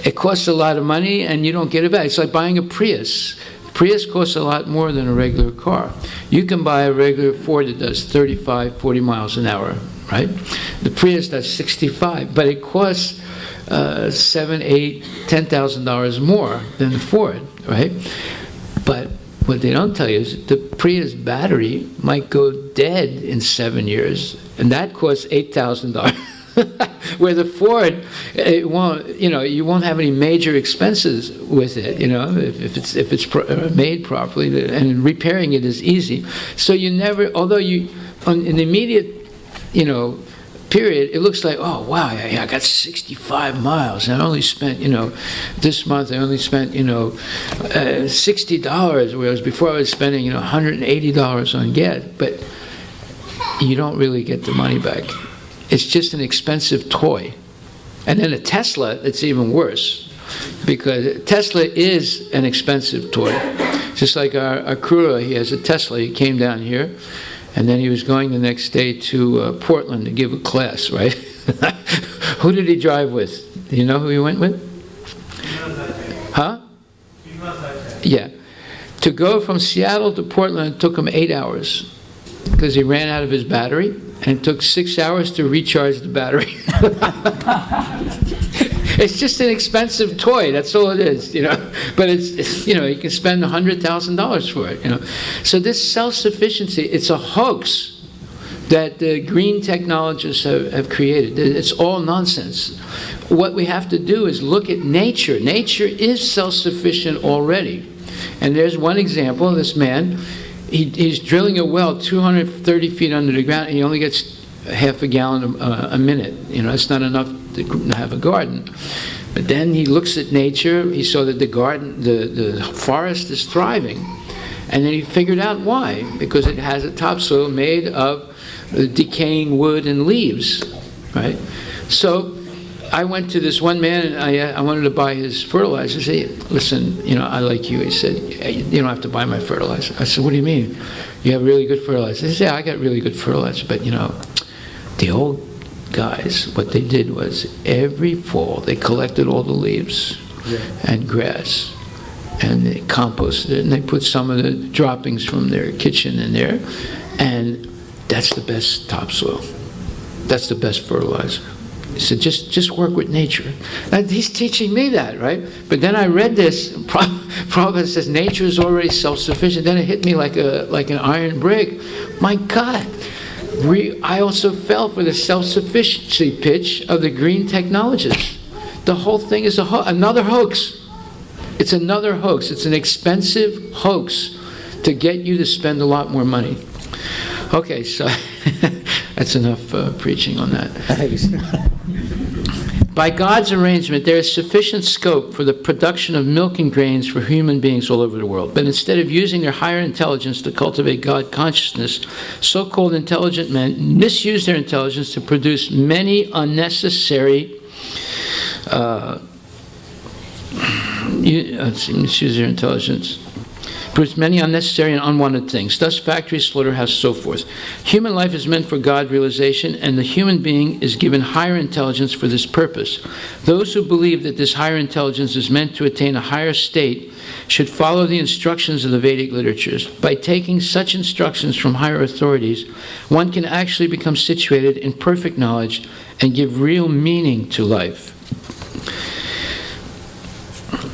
it costs a lot of money and you don't get it back. It's like buying a Prius. Prius costs a lot more than a regular car. You can buy a regular Ford that does 35, 40 miles an hour, right? The Prius does 65, but it costs $7,000, $8,000, $10,000 more than the Ford, right? But what they don't tell you is the Prius battery might go dead in 7 years, and that costs $8,000. Where the Ford, it won't, you won't have any major expenses with it, if it's made properly, and repairing it is easy. So you never, although in the immediate, period, it looks like, oh wow, I got 65 miles. And I only spent, this month I only spent, $60, whereas before I was spending, $180 on gas. But you don't really get the money back. It's just an expensive toy. And then a Tesla, it's even worse, because Tesla is an expensive toy. Just like our Kura, he has a Tesla. He came down here, and then he was going the next day to Portland to give a class, right? Who did he drive with? Do you know who he went with? Huh? Yeah. To go from Seattle to Portland, it took him 8 hours, because he ran out of his battery. And it took 6 hours to recharge the battery. It's just an expensive toy. That's all it is, But it's you can spend $100,000 for it, So this self-sufficiency, it's a hoax that the green technologists have created. It's all nonsense. What we have to do is look at nature. Nature is self-sufficient already. And there's one example. This man. He's drilling a well 230 feet under the ground, and he only gets half a gallon a minute. It's not enough to have a garden. But then he looks at nature. He saw that the forest is thriving, and then he figured out why. Because it has a topsoil made of decaying wood and leaves, right? So I went to this one man, and I wanted to buy his fertilizer. I said, listen, I like you. He said, you don't have to buy my fertilizer. I said, what do you mean? You have really good fertilizer. He said, yeah, I got really good fertilizer, but the old guys, what they did was every fall they collected all the leaves and grass and they composted it and they put some of the droppings from their kitchen in there, and that's the best topsoil. That's the best fertilizer. He said, just work with nature. And he's teaching me that, right? But then I read this. Prabhupada says nature is already self-sufficient. Then it hit me like an iron brick. My God. I also fell for the self-sufficiency pitch of the green technologists. The whole thing is another hoax. It's another hoax. It's an expensive hoax to get you to spend a lot more money. Okay, so that's enough preaching on that. By God's arrangement, there is sufficient scope for the production of milk and grains for human beings all over the world. But instead of using their higher intelligence to cultivate God consciousness, so-called intelligent men misuse their intelligence to produce many unnecessary misuse their intelligence. Produce many unnecessary and unwanted things. Thus, factories, slaughterhouses, so forth. Human life is meant for God realization, and the human being is given higher intelligence for this purpose. Those who believe that this higher intelligence is meant to attain a higher state should follow the instructions of the Vedic literatures. By taking such instructions from higher authorities, one can actually become situated in perfect knowledge and give real meaning to life.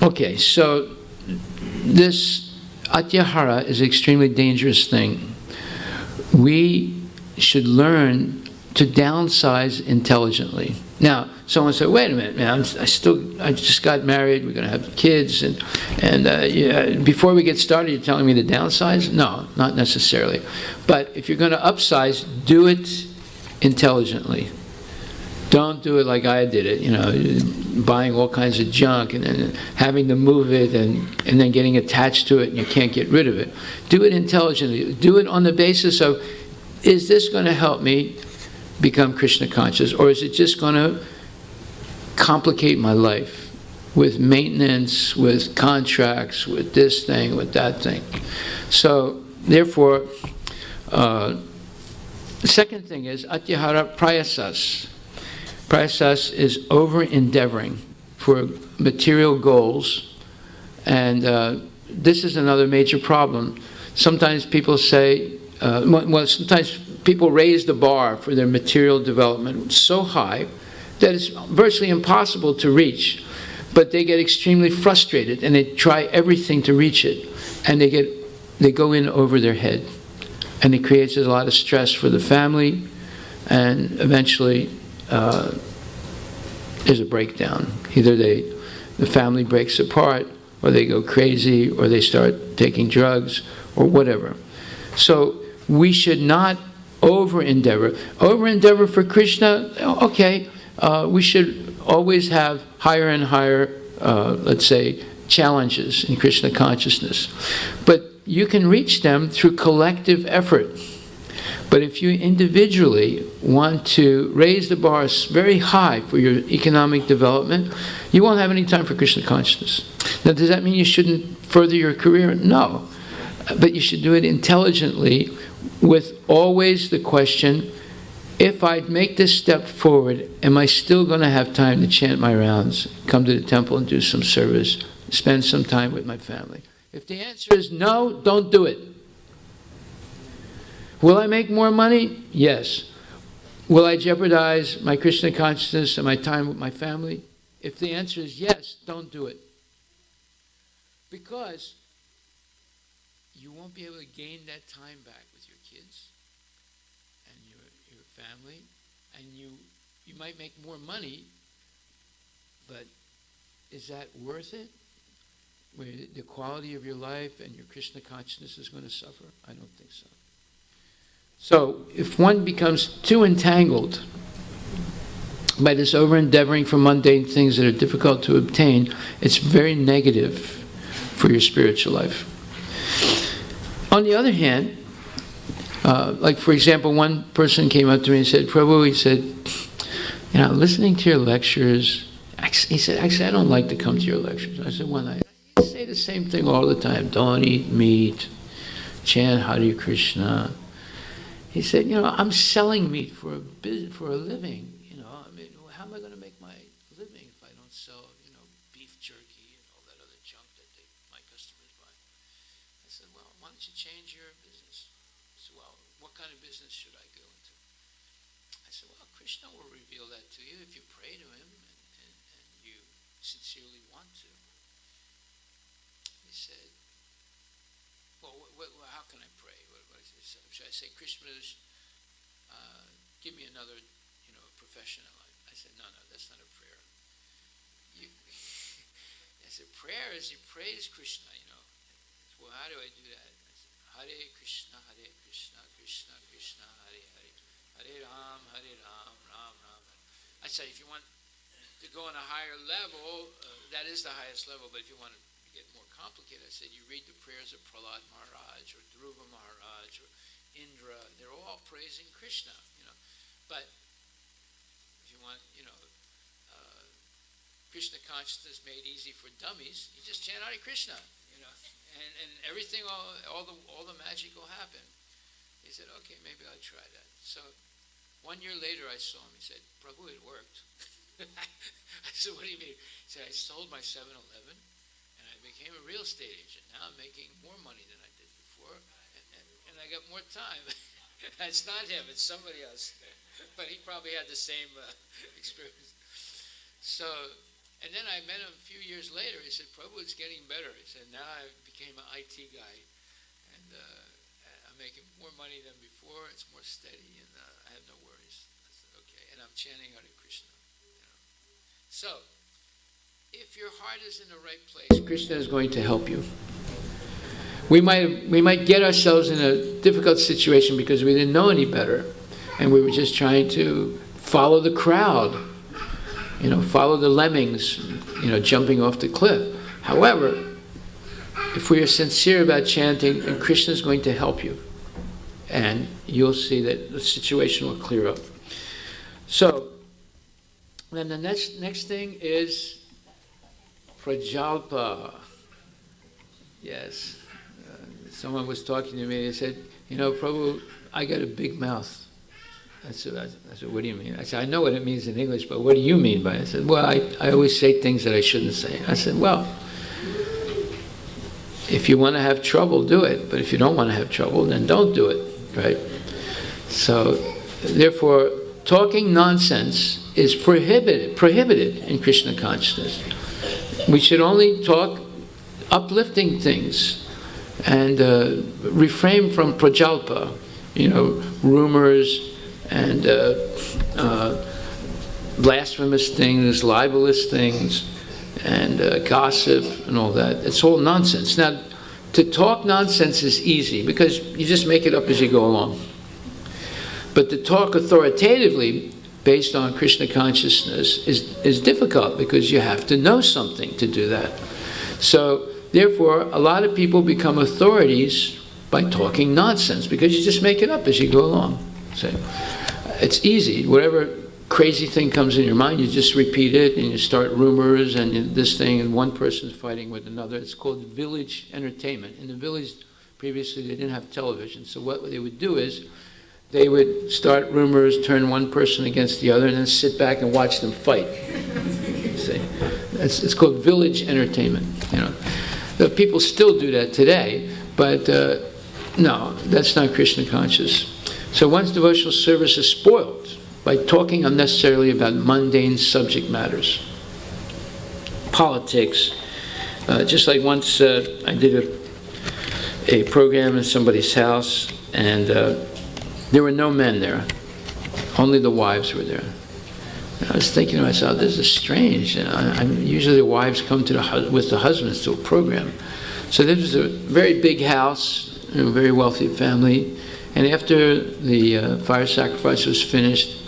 Okay, so this Atyahara is an extremely dangerous thing. We should learn to downsize intelligently. Now, someone said, "Wait a minute, man! I just got married. We're going to have kids, and before we get started, you're telling me to downsize?" No, not necessarily. But if you're going to upsize, do it intelligently. Don't do it like I did it, buying all kinds of junk and then having to move it and then getting attached to it and you can't get rid of it. Do it intelligently. Do it on the basis of, is this going to help me become Krishna conscious, or is it just going to complicate my life with maintenance, with contracts, with this thing, with that thing? So, therefore, the second thing is Atyahara Prayasas. Prayasas is over-endeavoring for material goals, and this is another major problem. Sometimes people say, sometimes people raise the bar for their material development so high that it's virtually impossible to reach, but they get extremely frustrated and they try everything to reach it, and they go in over their head, and it creates a lot of stress for the family, and eventually there's a breakdown. Either the family breaks apart, or they go crazy, or they start taking drugs, or whatever. So we should not over-endeavor. Over-endeavor for Krishna, okay, we should always have higher and higher, let's say, challenges in Krishna consciousness. But you can reach them through collective effort. But if you individually want to raise the bar very high for your economic development, you won't have any time for Krishna consciousness. Now, does that mean you shouldn't further your career? No. But you should do it intelligently, with always the question, if I make this step forward, am I still going to have time to chant my rounds, come to the temple and do some service, spend some time with my family? If the answer is no, don't do it. Will I make more money? Yes. Will I jeopardize my Krishna consciousness and my time with my family? If the answer is yes, don't do it. Because you won't be able to gain that time back with your kids and your family, and you might make more money, but is that worth it? Where the quality of your life and your Krishna consciousness is going to suffer? I don't think so. So, if one becomes too entangled by this over-endeavoring for mundane things that are difficult to obtain, it's very negative for your spiritual life. On the other hand, like for example, one person came up to me and said, "Prabhu," he said, listening to your lectures, he said, "Actually, I don't like to come to your lectures." I said, "Why not?" "You say the same thing all the time. Don't eat meat, chant Hare Krishna." He said, "I'm selling meat for a living. don't you change your business? He said, well, what kind of business should I go into? I said, well, Krishna will reveal that to you if you pray to him and you sincerely want to. He said, well, how can I pray? Should I say, Krishna, give me another, profession in life? I said, no, that's not a prayer. I said, prayer is you praise Krishna, Well, how do I do that? I said, Hare Krishna, Krishna Krishna, Hare Hare, Hare Ram, Ram Ram. I said, if you want to go on a higher level, that is the highest level, but if you want to get more complicated, I said, you read the prayers of Prahlad Maharaj or Dhruva Maharaj or Indra, they're all praising Krishna, But if you want, Krishna consciousness made easy for dummies, you just chant Hare Krishna, and everything, all the magic will happen. He said, okay, maybe I'll try that. So 1 year later I saw him, he said, Prabhu, it worked. I said, what do you mean? He said, I sold my 7-Eleven and I became a real estate agent. Now I'm making more money than I did before, and I got more time. It's not him, it's somebody else. But he probably had the same experience. So, and then I met him a few years later. He said, Prabhu, it's getting better. He said, now I became an IT guy, and I'm making more money than before. It's more steady, and I have no worries. I said, okay. And I'm chanting Hare Krishna. So, if your heart is in the right place, Krishna is going to help you. We might get ourselves in a difficult situation because we didn't know any better, and we were just trying to follow the crowd, follow the lemmings, jumping off the cliff. However, if we are sincere about chanting, and Krishna is going to help you, and you'll see that the situation will clear up. So, then the next thing is prajalpa. Yes. Someone was talking to me, they said, Prabhu, I got a big mouth. I said, what do you mean? I said, I know what it means in English, but what do you mean by it? I said, well, I always say things that I shouldn't say. I said, well, if you want to have trouble, do it. But if you don't want to have trouble, then don't do it, right? So, therefore, talking nonsense is prohibited in Krishna consciousness. We should only talk uplifting things and refrain from prajalpa, rumors and blasphemous things, libelous things, and gossip and all that. It's all nonsense. Now, to talk nonsense is easy because you just make it up as you go along. But to talk authoritatively based on Krishna consciousness is difficult because you have to know something to do that. So, therefore, a lot of people become authorities by talking nonsense because you just make it up as you go along. So, it's easy. Whatever crazy thing comes in your mind, you just repeat it and you start rumors and this thing and one person's fighting with another. It's called village entertainment. In the village, previously, they didn't have television. So what they would do is they would start rumors, turn one person against the other, and then sit back and watch them fight. See? It's called village entertainment. The people still do that today, but no, that's not Krishna conscious. So one's devotional service is spoiled by talking unnecessarily about mundane subject matters. Politics. Just like once I did a program in somebody's house, and there were no men there. Only the wives were there. And I was thinking to myself, this is strange. Usually the wives come with the husbands to a program. So this was a very big house, a very wealthy family. And after the fire sacrifice was finished,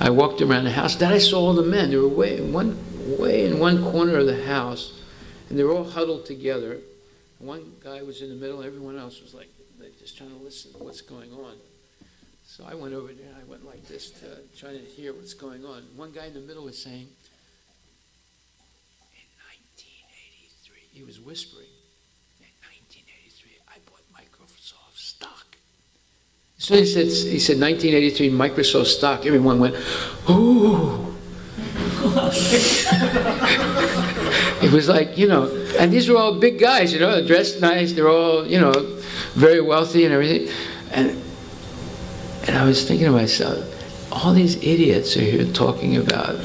I walked around the house. Then I saw all the men. They were way in one corner of the house, and they were all huddled together. One guy was in the middle. Everyone else was like just trying to listen to what's going on. So I went over there and I went like this, trying to hear what's going on. One guy in the middle was saying, in 1983, he was whispering, in 1983, I bought Microsoft stock. So he said 1983 Microsoft stock. Everyone went, ooh. It was like, and these were all big guys, dressed nice, they're all, very wealthy and everything. And I was thinking to myself, all these idiots are here talking about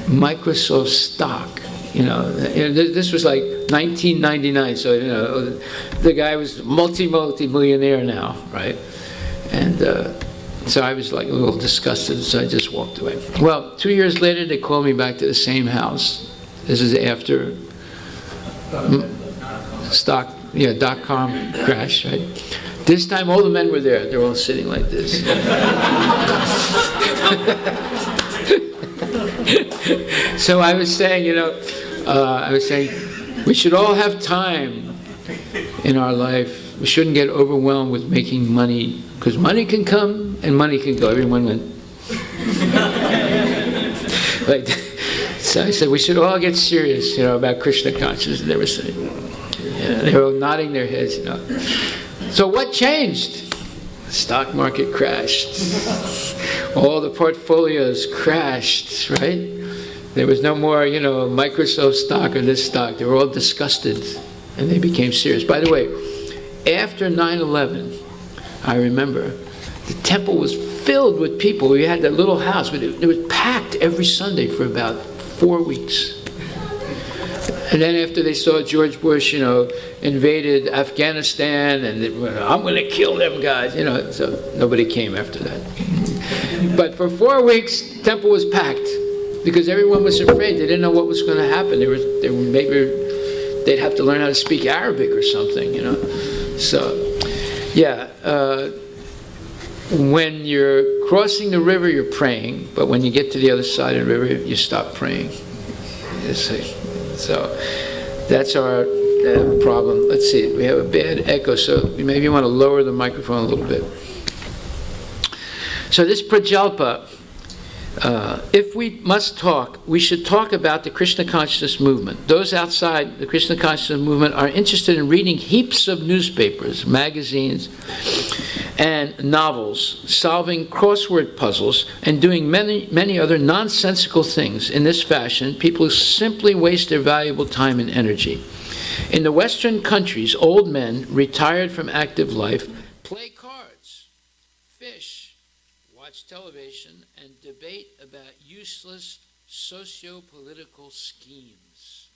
Microsoft stock. This was like 1999, so the guy was multi-millionaire now, right? And so I was like a little disgusted, so I just walked away. Well, 2 years later, they called me back to the same house. This is after .com crash, right? This time all the men were there. They're all sitting like this. So I was saying, we should all have time in our life. We shouldn't get overwhelmed with making money, because money can come and money can go. Everyone went. So I said, we should all get serious, about Krishna consciousness. And they were saying, they were all nodding their heads, So what changed? The stock market crashed. All the portfolios crashed, right? There was no more, Microsoft stock or this stock. They were all disgusted, and they became serious. By the way, after 9/11, I remember, the temple was filled with people. We had that little house, but it was packed every Sunday for about 4 weeks. And then after they saw George Bush, invaded Afghanistan, and I'm going to kill them guys, so nobody came after that. But for 4 weeks, the temple was packed because everyone was afraid. They didn't know what was going to happen. Maybe they'd have to learn how to speak Arabic or something, So, yeah. When you're crossing the river, you're praying, but when you get to the other side of the river, you stop praying. You see? So that's our problem. Let's see, we have a bad echo, so maybe you want to lower the microphone a little bit. So this prajalpa, if we must talk, we should talk about the Krishna consciousness movement. Those outside the Krishna consciousness movement are interested in reading heaps of newspapers, magazines, and novels, solving crossword puzzles, and doing many other nonsensical things. In this fashion, people simply waste their valuable time and energy. In the Western countries, old men, retired from active life, play cards, fish, watch television, and debate about useless socio-political schemes.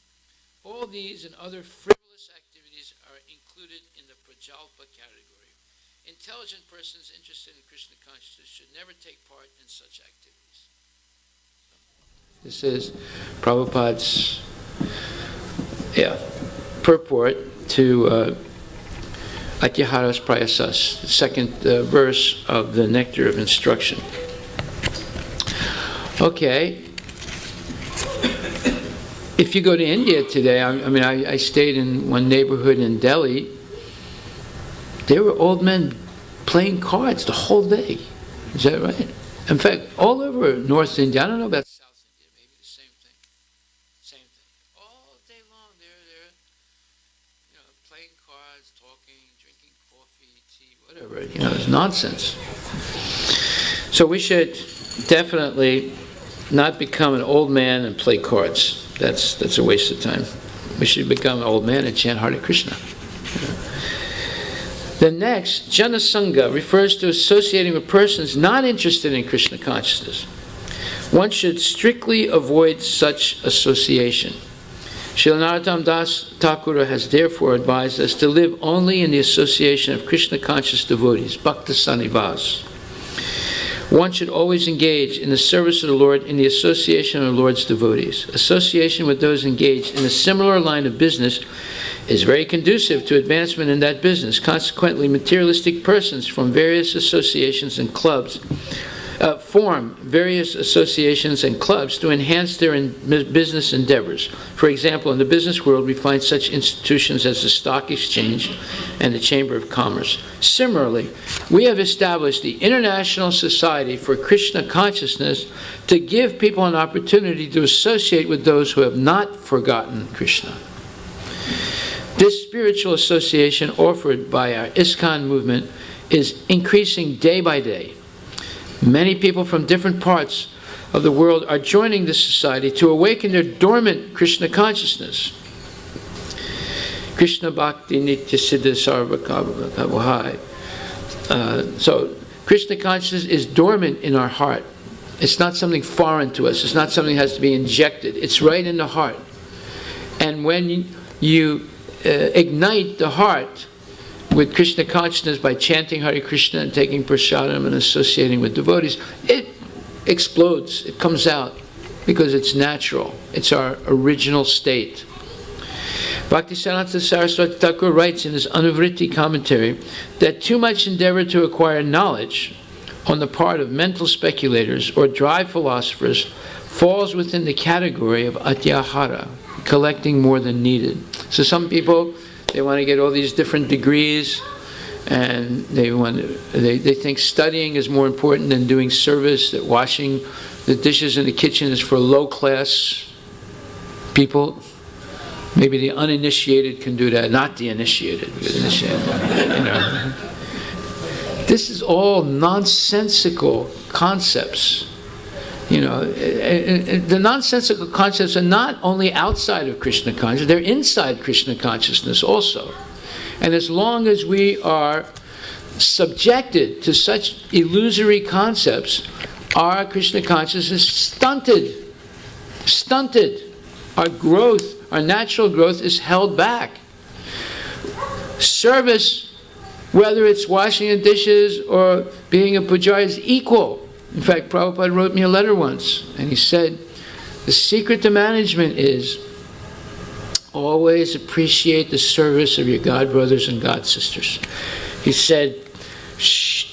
All these and other frivolous activities are included in the prajalpa category. Intelligent persons interested in Krishna consciousness should never take part in such activities. This is Prabhupada's purport to Atyaharas Prayasas, the second verse of the Nectar of Instruction. Okay. If you go to India today, I stayed in one neighborhood in Delhi. There were old men playing cards the whole day. Is that right? In fact, all over North India, I don't know about South India, maybe the same thing. Same thing. All day long, they're playing cards, talking, drinking coffee, tea, whatever. It's nonsense. So we should definitely not become an old man and play cards. That's a waste of time. We should become an old man and chant Hare Krishna. The next, Janasanga, refers to associating with persons not interested in Krishna consciousness. One should strictly avoid such association. Srila Narottam Das Thakur has therefore advised us to live only in the association of Krishna conscious devotees, Bhakta Sanivas. One should always engage in the service of the Lord in the association of the Lord's devotees. Association with those engaged in a similar line of business is very conducive to advancement in that business. Consequently, materialistic persons from various associations and clubs form various associations and clubs to enhance their business endeavors. For example, in the business world, we find such institutions as the Stock Exchange and the Chamber of Commerce. Similarly, we have established the International Society for Krishna Consciousness to give people an opportunity to associate with those who have not forgotten Krishna. This spiritual association offered by our ISKCON movement is increasing day by day. Many people from different parts of the world are joining this society to awaken their dormant Krishna consciousness. Krishna Bhakti Nitya Siddha Sarva Kavahai. So, Krishna consciousness is dormant in our heart. It's not something foreign to us. It's not something that has to be injected. It's right in the heart. And when you ignite the heart with Krishna consciousness by chanting Hare Krishna and taking prasadam and associating with devotees, it explodes. It comes out because it's natural. It's our original state. Bhaktisiddhanta Saraswati Thakur writes in his Anuvritti commentary that too much endeavor to acquire knowledge on the part of mental speculators or dry philosophers falls within the category of atyahara, collecting more than needed. So some people, they want to get all these different degrees, and they think studying is more important than doing service, that washing the dishes in the kitchen is for low-class people. Maybe the uninitiated can do that, not the initiated. This is all nonsensical concepts. The nonsensical concepts are not only outside of Krishna consciousness, they're inside Krishna consciousness also. And as long as we are subjected to such illusory concepts, our Krishna consciousness is stunted. Our growth, our natural growth is held back. Service, whether it's washing the dishes or being a pujari, is equal. In fact, Prabhupada wrote me a letter once, and he said, the secret to management is always appreciate the service of your God brothers and God sisters. He said,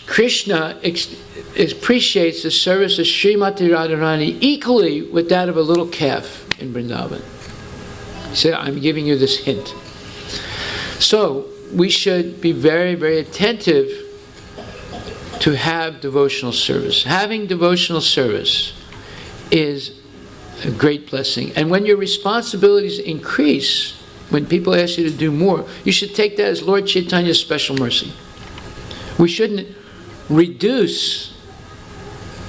Krishna appreciates the service of Srimati Radharani equally with that of a little calf in Vrindavan. He said, I'm giving you this hint. So, we should be very, very attentive to have devotional service. Having devotional service is a great blessing. And when your responsibilities increase, when people ask you to do more, you should take that as Lord Chaitanya's special mercy. We shouldn't reduce.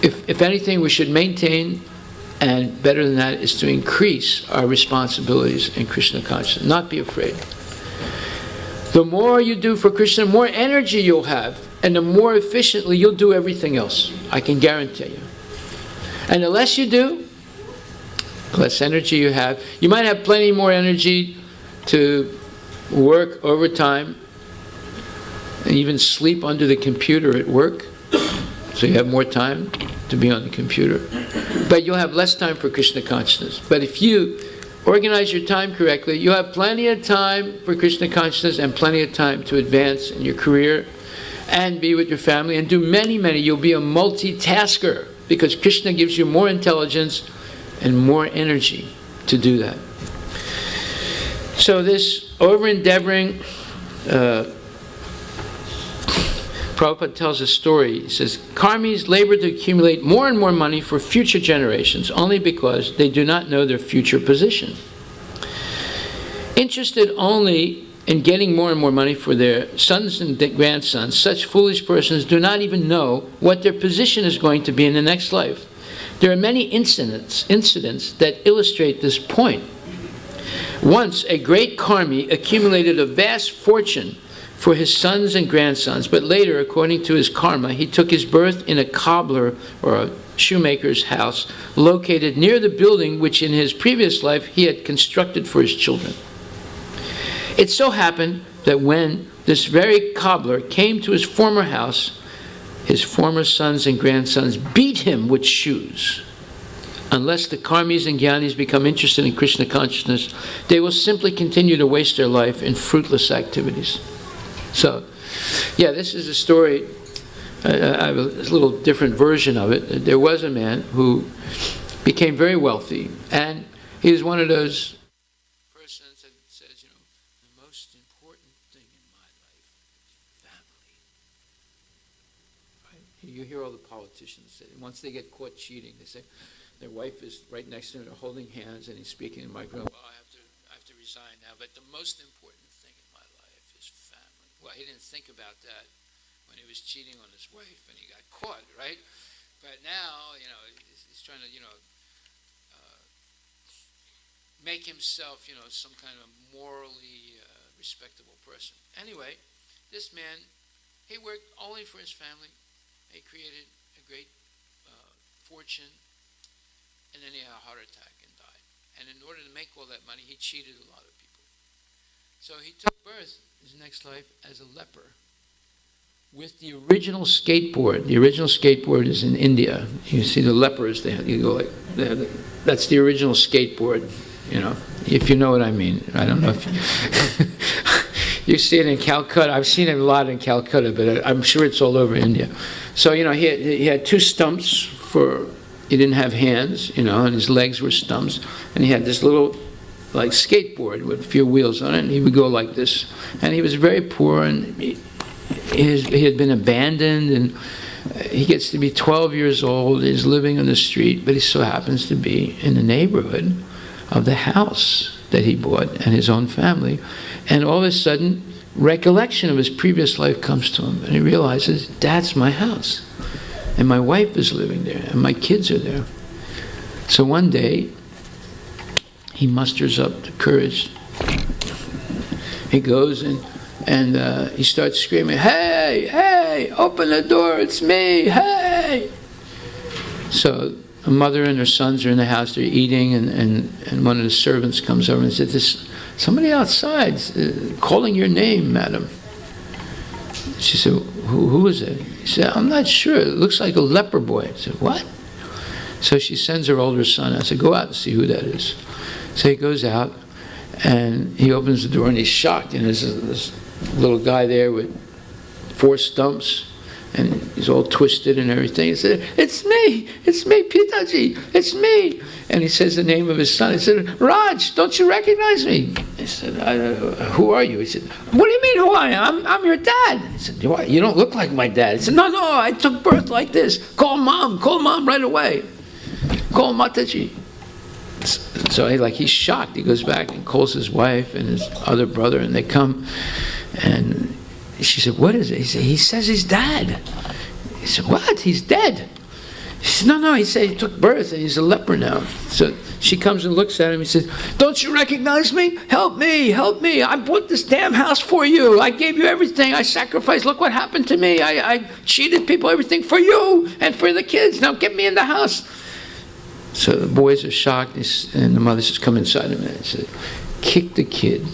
If anything, we should maintain, and better than that is to increase our responsibilities in Krishna consciousness. Not be afraid. The more you do for Krishna, the more energy you'll have, and the more efficiently you'll do everything else. I can guarantee you. And the less you do, the less energy you have. You might have plenty more energy to work overtime and even sleep under the computer at work, so you have more time to be on the computer. But you'll have less time for Krishna consciousness. But if you organize your time correctly, you'll have plenty of time for Krishna consciousness and plenty of time to advance in your career and be with your family and do many, you'll be a multitasker because Krishna gives you more intelligence and more energy to do that. So this over-endeavoring, Prabhupada tells a story. He says, karmis labor to accumulate more and more money for future generations only because they do not know their future position. Interested only in getting more and more money for their sons and grandsons, such foolish persons do not even know what their position is going to be in the next life. There are many incidents that illustrate this point. Once, a great karmi accumulated a vast fortune for his sons and grandsons, but later, according to his karma, he took his birth in a cobbler or a shoemaker's house located near the building which in his previous life he had constructed for his children. It so happened that when this very cobbler came to his former house, his former sons and grandsons beat him with shoes. Unless the karmis and jnanis become interested in Krishna consciousness, they will simply continue to waste their life in fruitless activities. So, yeah, this is a story. I have a little different version of it. There was a man who became very wealthy, and he was one of those persons that says, the most important thing in my life is family. Right? You hear all the politicians say, once they get caught cheating, they say their wife is right next to them, they're holding hands, and he's speaking in the microphone. Oh, I have to resign now, but the most important thing in my life is family. Well, he didn't think about that when he was cheating on his wife and he got caught, right? But now, he's trying to, make himself, some kind of morally respectable person. Anyway, this man, he worked only for his family. He created a great fortune, and then he had a heart attack and died. And in order to make all that money, he cheated a lot of people. So he took birth, his next life, as a leper with the original skateboard. The original skateboard is in India. You see the lepers, that's the original skateboard, if you know what I mean. I don't know if you see it in Calcutta. I've seen it a lot in Calcutta, but I'm sure it's all over India. So, he had two stumps he didn't have hands, and his legs were stumps, and he had this little skateboard with a few wheels on it, and he would go like this. And he was very poor, and he had been abandoned, and he gets to be 12 years old. He's living on the street, but he so happens to be in the neighborhood of the house that he bought and his own family. And all of a sudden, recollection of his previous life comes to him, and he realizes, that's my house, and my wife is living there, and my kids are there. So one day, he musters up the courage. He goes and he starts screaming, "Hey, hey, open the door, it's me, hey!" So a mother and her sons are in the house, they're eating, and one of the servants comes over and says, "There's somebody outside calling your name, madam." She said, who is it? He said, "I'm not sure, it looks like a leper boy." I said, "What?" So she sends her older son. I said, "Go out and see who that is." So he goes out, and he opens the door, and he's shocked. And there's this little guy there with 4 stumps, and he's all twisted and everything. He said, it's me, Pitaji, it's me." And he says the name of his son. He said, "Raj, don't you recognize me?" He said, "Who are you?" He said, "What do you mean, who I am? I'm your dad." He said, "You don't look like my dad." He said, No, I took birth like this. Call mom right away. Call Mataji." So he's shocked. He goes back and calls his wife and his other brother, and they come, and she said, "What is it?" He says he's dead. He said, "What? He's dead?" He said, No, he said he took birth and he's a leper now. So she comes and looks at him. He says, "Don't you recognize me? Help me. I bought this damn house for you. I gave you everything. I sacrificed. Look what happened to me. I cheated people, everything for you and for the kids. Now get me in the house." So the boys are shocked, and the mother says, "Come inside a minute." She said, "Kick the kid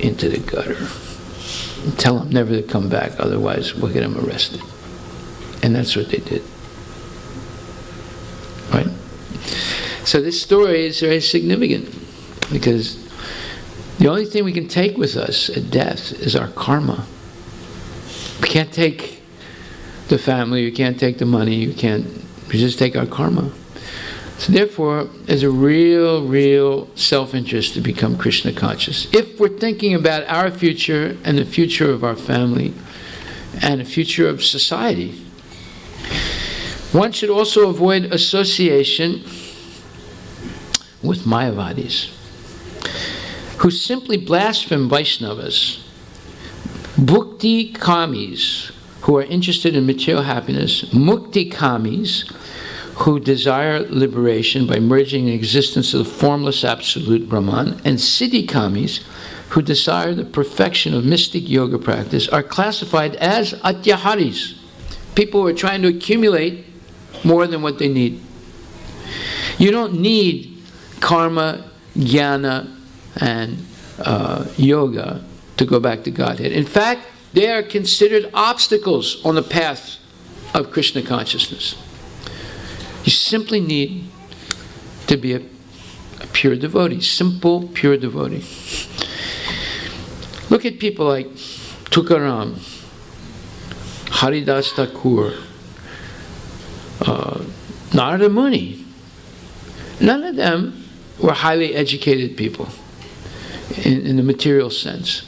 into the gutter and tell him never to come back, otherwise we'll get him arrested." And that's what they did. Right? So this story is very significant, because the only thing we can take with us at death is our karma. We can't take the family, we can't take the money, we just take our karma. So therefore, there's a real self-interest to become Krishna conscious. If we're thinking about our future and the future of our family and the future of society, one should also avoid association with Mayavadis, who simply blaspheme Vaishnavas, Bhukti Kamis, who are interested in material happiness, Mukti Kamis, who desire liberation by merging in existence of the formless absolute Brahman, and Siddhi Kamis, who desire the perfection of mystic yoga practice, are classified as Atyaharis, people who are trying to accumulate more than what they need. You don't need karma, jnana, and yoga to go back to Godhead. In fact, they are considered obstacles on the path of Krishna consciousness. You simply need to be a pure devotee, simple, pure devotee. Look at people like Tukaram, Haridas Thakur, Narada Muni. None of them were highly educated people in the material sense,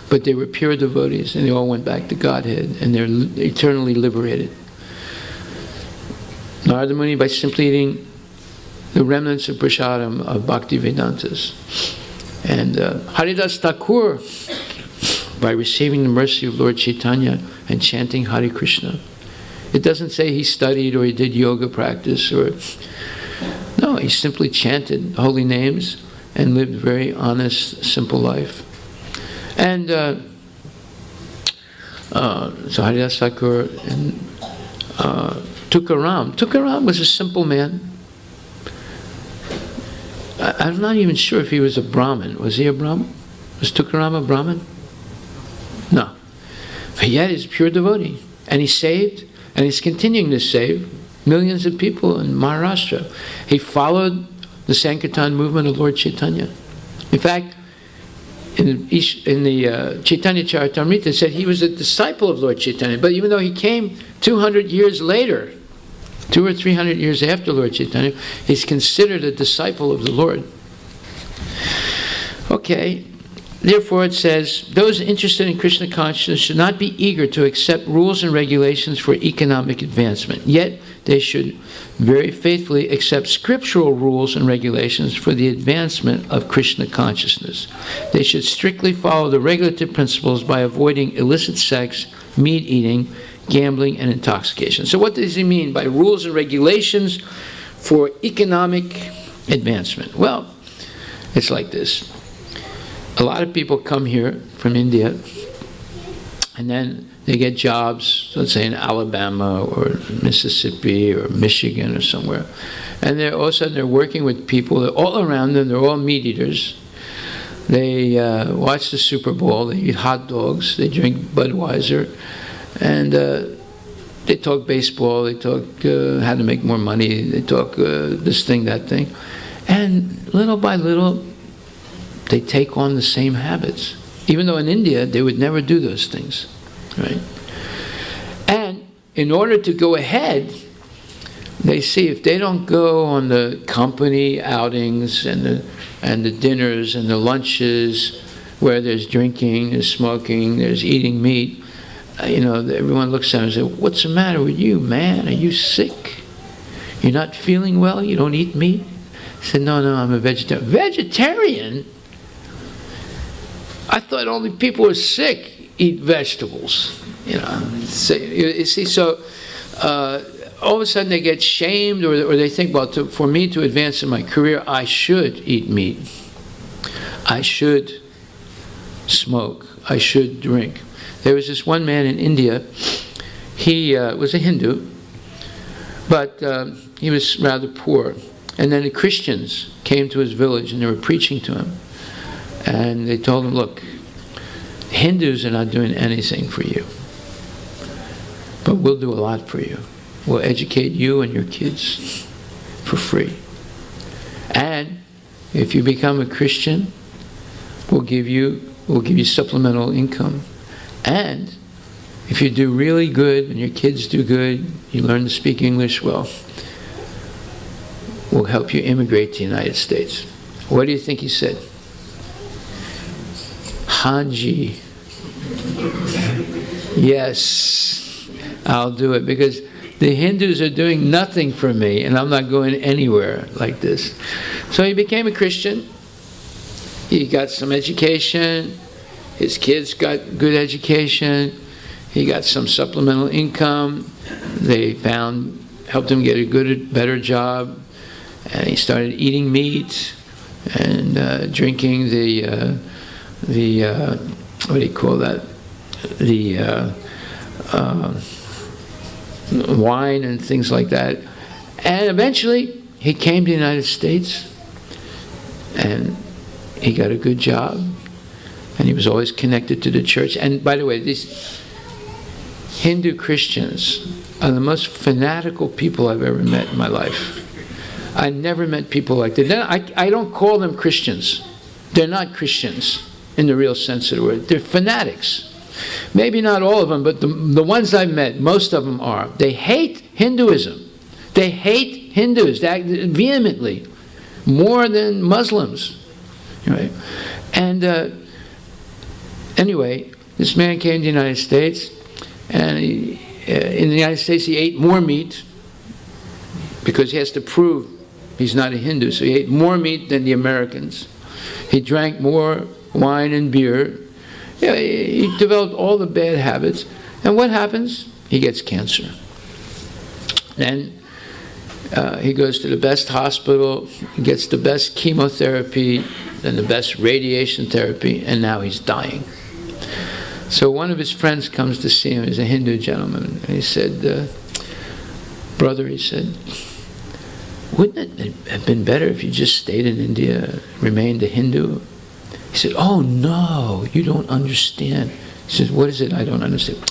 but they were pure devotees, and they all went back to Godhead, and they're eternally liberated. Narada Muni by simply eating the remnants of prasadam of Bhakti Vedantas. And Haridas Thakur by receiving the mercy of Lord Chaitanya and chanting Hare Krishna. It doesn't say he studied or he did yoga practice no, he simply chanted holy names and lived a very honest, simple life. And so Harivilas Thakur and Tukaram was a simple man. I'm not even sure if he was a Brahmin. Was he a Brahmin? Was Tukaram a Brahmin? No. But yet he's a pure devotee. And he saved, and he's continuing to save millions of people in Maharashtra. He followed the Sankirtan movement of Lord Chaitanya. In fact, in the Chaitanya Charitamrita, it said he was a disciple of Lord Chaitanya. But even though he came 200 years later, 200 or 300 years after Lord Chaitanya, he's considered a disciple of the Lord. Okay, therefore it says, those interested in Krishna consciousness should not be eager to accept rules and regulations for economic advancement. Yet, they should very faithfully accept scriptural rules and regulations for the advancement of Krishna consciousness. They should strictly follow the regulative principles by avoiding illicit sex, meat eating, gambling, and intoxication. So what does he mean by rules and regulations for economic advancement? Well, it's like this. A lot of people come here from India, and then they get jobs, let's say in Alabama or Mississippi or Michigan or somewhere. And all of a sudden they're working with people, they're all around them, they're all meat eaters. They watch the Super Bowl, they eat hot dogs, they drink Budweiser, and they talk baseball, they talk how to make more money, they talk this thing, that thing. And little by little, they take on the same habits. Even though in India, they would never do those things. Right? And in order to go ahead, they see if they don't go on the company outings and the dinners and the lunches where there's drinking, there's smoking, there's eating meat, everyone looks at them and says, "What's the matter with you, man? Are you sick? You're not feeling well? You don't eat meat?" I said, "No, I'm a vegetarian." "Vegetarian? I thought only people who are sick eat vegetables." You see, so all of a sudden they get shamed, or they think, well, for me to advance in my career, I should eat meat. I should smoke. I should drink. There was this one man in India. He was a Hindu, but he was rather poor. And then the Christians came to his village and they were preaching to him. And they told him, "Look, Hindus are not doing anything for you, but we'll do a lot for you. We'll educate you and your kids for free. And if you become a Christian, we'll give you supplemental income. And if you do really good and your kids do good, you learn to speak English well, we'll help you immigrate to the United States." What do you think he said? "Hanji, yes, I'll do it, because the Hindus are doing nothing for me and I'm not going anywhere like this." So he became a Christian. He got some education. His kids got good education. He got some supplemental income. They helped him get a better job. And he started eating meat and drinking the what do you call that? The wine and things like that. And eventually, he came to the United States, and he got a good job, and he was always connected to the church. And by the way, these Hindu Christians are the most fanatical people I've ever met in my life. I never met people like that. I don't call them Christians. They're not Christians in the real sense of the word. They're fanatics. Maybe not all of them, but the ones I've met, most of them are. They hate Hinduism. They hate Hindus vehemently, more than Muslims. Right? And anyway, this man came to the United States, and in the United States he ate more meat because he has to prove he's not a Hindu. So he ate more meat than the Americans. He drank more wine and beer. He developed all the bad habits. And what happens? He gets cancer. Then he goes to the best hospital, gets the best chemotherapy, and the best radiation therapy, and now he's dying. So one of his friends comes to see him. He's a Hindu gentleman. And he said, brother, he said, wouldn't it have been better if you just stayed in India, remained a Hindu? He said, oh no, you don't understand. He said, what is it I don't understand?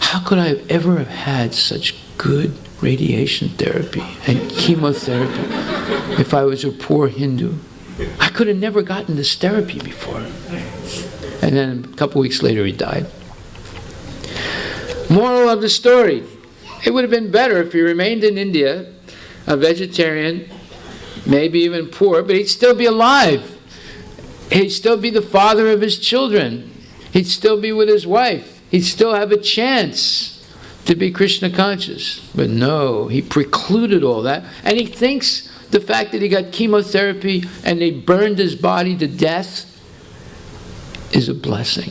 How could I have ever have had such good radiation therapy and chemotherapy if I was a poor Hindu? I could have never gotten this therapy before. And then a couple weeks later he died. Moral of the story, it would have been better if he remained in India, a vegetarian, maybe even poor, but he'd still be alive. He'd still be the father of his children. He'd still be with his wife. He'd still have a chance to be Krishna conscious. But no, he precluded all that. And he thinks the fact that he got chemotherapy and they burned his body to death is a blessing.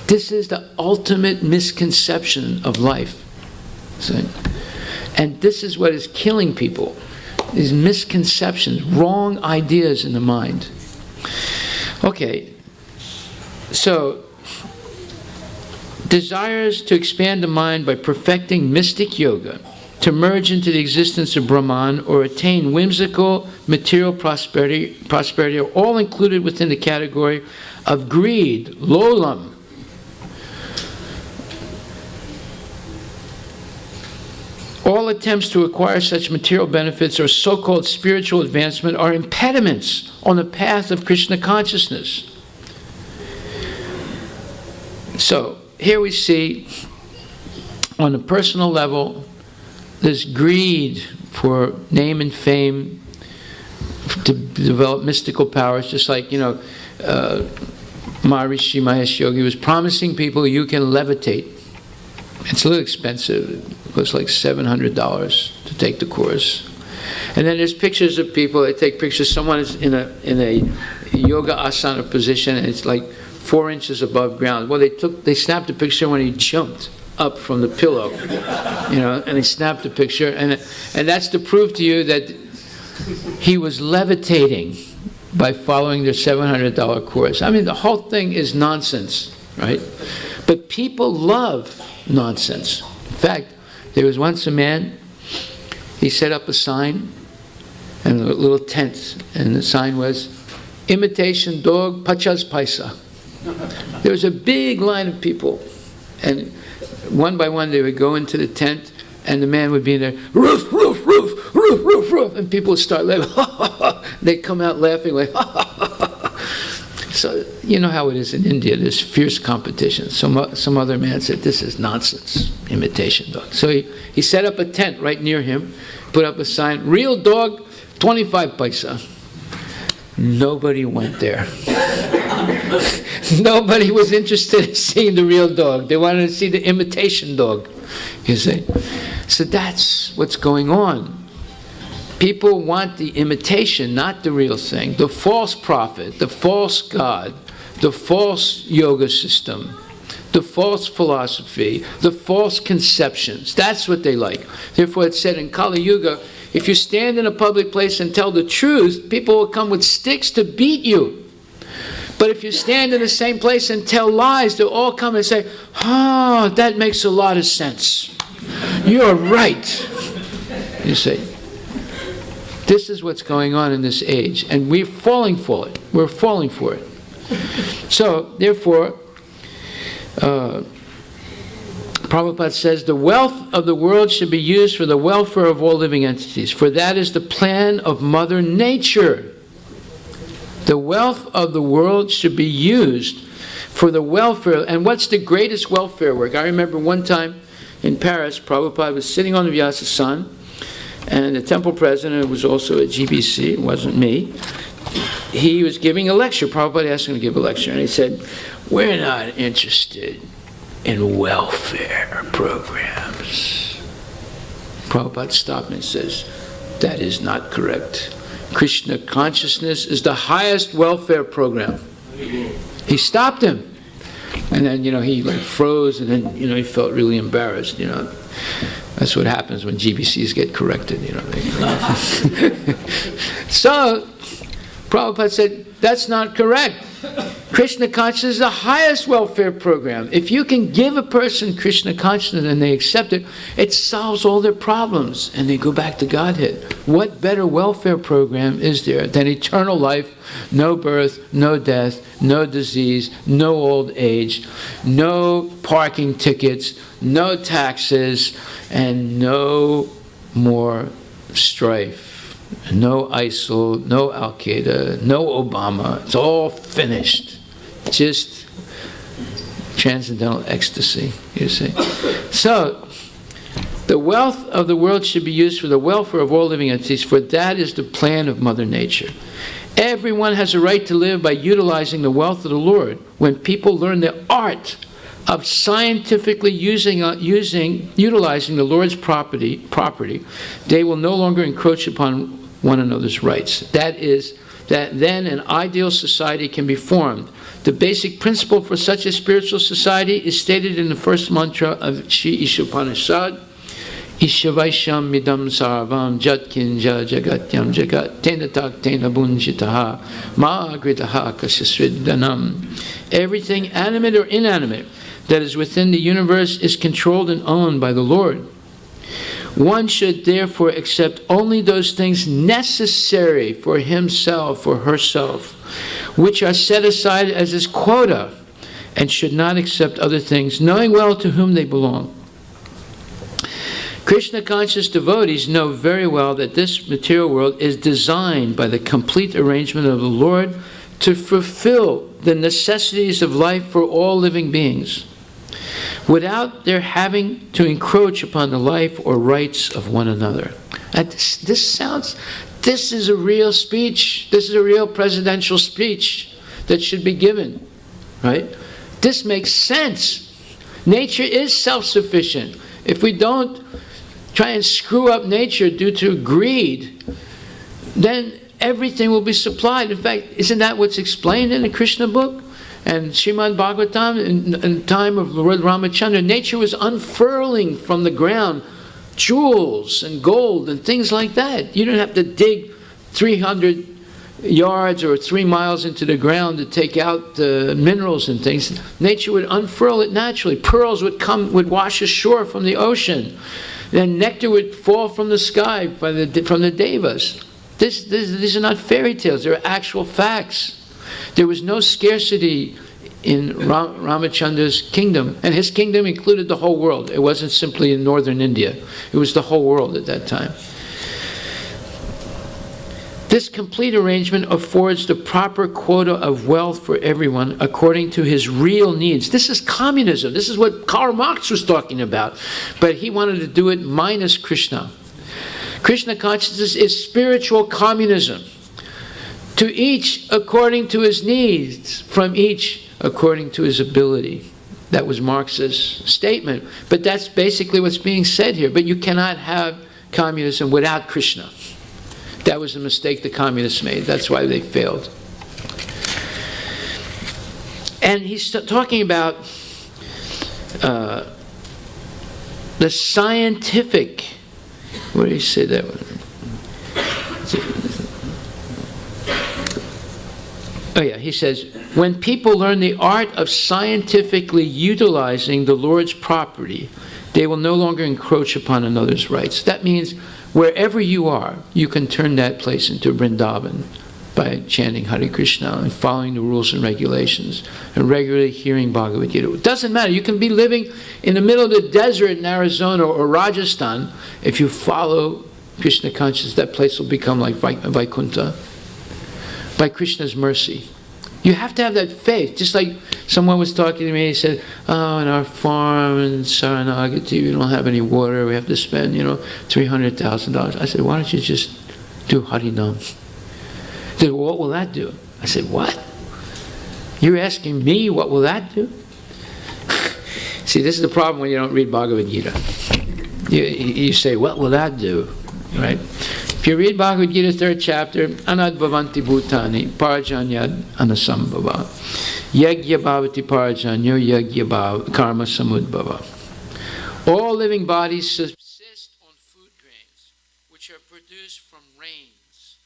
This is the ultimate misconception of life. See? And this is what is killing people. These misconceptions, wrong ideas in the mind. Okay, so desires to expand the mind by perfecting mystic yoga, to merge into the existence of Brahman, or attain whimsical material prosperity are all included within the category of greed, lolam. All attempts to acquire such material benefits or so-called spiritual advancement are impediments on the path of Krishna consciousness. So, here we see, on a personal level, this greed for name and fame, to develop mystical powers, just like, Maharishi Mahesh Yogi was promising people you can levitate. It's a little expensive. It costs like $700 to take the course. And then there's pictures of people. They take pictures. Someone is in a yoga asana position, and it's like 4 inches above ground. Well, they snapped a picture when he jumped up from the pillow, and they snapped a picture, and that's to prove to you that he was levitating by following their $700 course. I mean, the whole thing is nonsense, right? But people love nonsense. In fact, there was once a man, he set up a sign and a little tent, and the sign was, imitation dog, pachas paisa. There was a big line of people, and one by one they would go into the tent, and the man would be in there, roof, roof, roof, roof, roof, roof, and people would start laughing. They'd come out laughing like, So, you know how it is in India, there's fierce competition. Some other man said, this is nonsense, imitation dog. So he set up a tent right near him, put up a sign, real dog, 25 paisa. Nobody went there. Nobody was interested in seeing the real dog. They wanted to see the imitation dog, you see. So that's what's going on. People want the imitation, not the real thing. The false prophet, the false God, the false yoga system, the false philosophy, the false conceptions. That's what they like. Therefore, it's said in Kali Yuga, if you stand in a public place and tell the truth, people will come with sticks to beat you. But if you stand in the same place and tell lies, they'll all come and say, that makes a lot of sense. You're right. You see. This is what's going on in this age, and we're falling for it. We're falling for it. So, therefore, Prabhupada says, the wealth of the world should be used for the welfare of all living entities, for that is the plan of Mother Nature. The wealth of the world should be used for the welfare. And what's the greatest welfare work? I remember one time in Paris, Prabhupada was sitting on the Vyasasan, and the temple president was also at GBC, it wasn't me. He was giving a lecture. Prabhupada asked him to give a lecture, and he said, we're not interested in welfare programs. Prabhupada stopped and says, that is not correct. Krishna consciousness is the highest welfare program. He stopped him. And then, he froze, and then, he felt really embarrassed, That's what happens when GBCs get corrected, you know. So, Prabhupada said, that's not correct. Krishna consciousness is the highest welfare program. If you can give a person Krishna consciousness and they accept it, it solves all their problems and they go back to Godhead. What better welfare program is there than eternal life, no birth, no death, no disease, no old age, no parking tickets, no taxes, and no more strife. No ISIL, no Al-Qaeda, no Obama. It's all finished. Just transcendental ecstasy, you see. So, the wealth of the world should be used for the welfare of all living entities, for that is the plan of Mother Nature. Everyone has a right to live by utilizing the wealth of the Lord. When people learn the art of scientifically utilizing the Lord's property, they will no longer encroach upon one another's rights. That then an ideal society can be formed. The basic principle for such a spiritual society is stated in the first mantra of Sri Ishopanishad, Ishavaisham midam sarvam jatkinja jagatyam jagat tenatak tena bunjitaha ma'agridaha kasisriddanam. Everything animate or inanimate that is within the universe is controlled and owned by the Lord. One should therefore accept only those things necessary for himself or herself, which are set aside as his quota, and should not accept other things, knowing well to whom they belong. Krishna conscious devotees know very well that this material world is designed by the complete arrangement of the Lord to fulfill the necessities of life for all living beings, without their having to encroach upon the life or rights of one another. This is a real speech. This is a real presidential speech that should be given, right? This makes sense. Nature is self-sufficient. If we don't try and screw up nature due to greed, then everything will be supplied. In fact, isn't that what's explained in the Krishna book? And Srimad Bhagavatam, in the time of Lord Ramachandra, nature was unfurling from the ground jewels and gold and things like that. You didn't have to dig 300 yards or 3 miles into the ground to take out the minerals and things. Nature would unfurl it naturally. Pearls would wash ashore from the ocean. Then nectar would fall from the sky from the devas. These are not fairy tales. They're actual facts. There was no scarcity in Ramachandra's kingdom, and his kingdom included the whole world. It wasn't simply in northern India. It was the whole world at that time. This complete arrangement affords the proper quota of wealth for everyone according to his real needs. This is communism. This is what Karl Marx was talking about. But he wanted to do it minus Krishna. Krishna consciousness is spiritual communism. To each according to his needs, from each according to his ability. That was Marx's statement. But that's basically what's being said here. But you cannot have communism without Krishna. That was a mistake the communists made. That's why they failed. And he's talking about the scientific... Where do you say that one? Oh yeah, he says, when people learn the art of scientifically utilizing the Lord's property, they will no longer encroach upon another's rights. That means wherever you are, you can turn that place into Vrindavan by chanting Hare Krishna and following the rules and regulations and regularly hearing Bhagavad Gita. It doesn't matter. You can be living in the middle of the desert in Arizona or Rajasthan. If you follow Krishna consciousness, that place will become like Vaikuntha. By Krishna's mercy. You have to have that faith. Just like someone was talking to me, he said, oh, in our farm in Saranagati, we don't have any water, we have to spend, $300,000. I said, why don't you just do Harinam? He said, well, what will that do? I said, what? You're asking me what will that do? See, this is the problem when you don't read Bhagavad Gita. You say, what will that do? Right? If you read Bhagavad Gita 3rd chapter, Anadbhavanti Bhutani, Parajanyad Anasambhava, Yagya Bhavati Parajanyo Yagya Karma Samudbhava. All living bodies subsist produced from rains.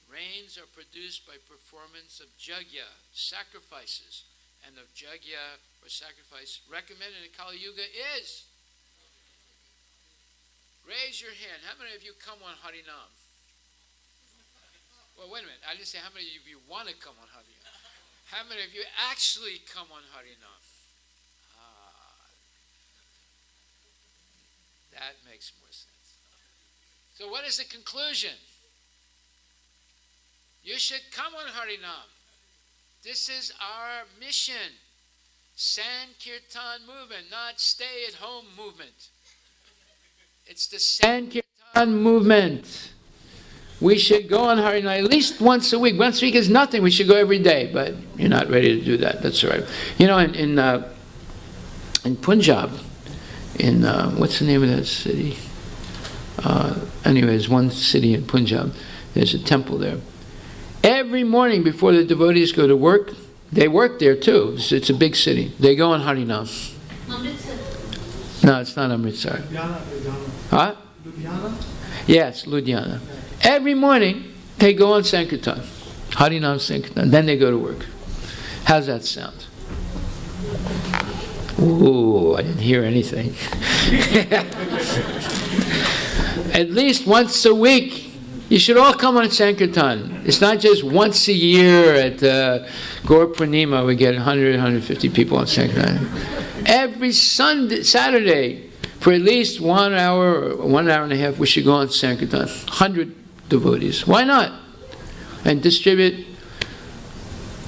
Rains are produced by performance of jagya, sacrifices. And the jagya or sacrifice recommended in Kali Yuga is. Raise your hand. How many of you come on Harinam? Well, wait a minute. I didn't say how many of you want to come on Harinam. How many of you actually come on Harinam? That makes more sense. So what is the conclusion? You should come on Harinam. This is our mission. Sankirtan movement, not stay-at-home movement. It's the Sankirtan movement. We should go on Harinam at least once a week. Once a week is nothing. We should go every day, but you're not ready to do that. That's all right. You know, in Punjab, in what's the name of that city? Anyways, one city in Punjab, there's a temple there. Every morning before the devotees go to work, they work there too. It's a big city. They go on Harinam. No, it's not Amritsar. Huh? Yes, Ludhiana. Every morning they go on Sankirtan, Harinam Sankirtan. Then they go to work. How's that sound? Ooh, I didn't hear anything. At least once a week. You should all come on Sankirtan. It's not just once a year at Gaur Purnima we get 100, 150 people on Sankirtan. Every Saturday, for at least 1 hour or 1 hour and a half, we should go on Sankirtan. 100 devotees. Why not? And distribute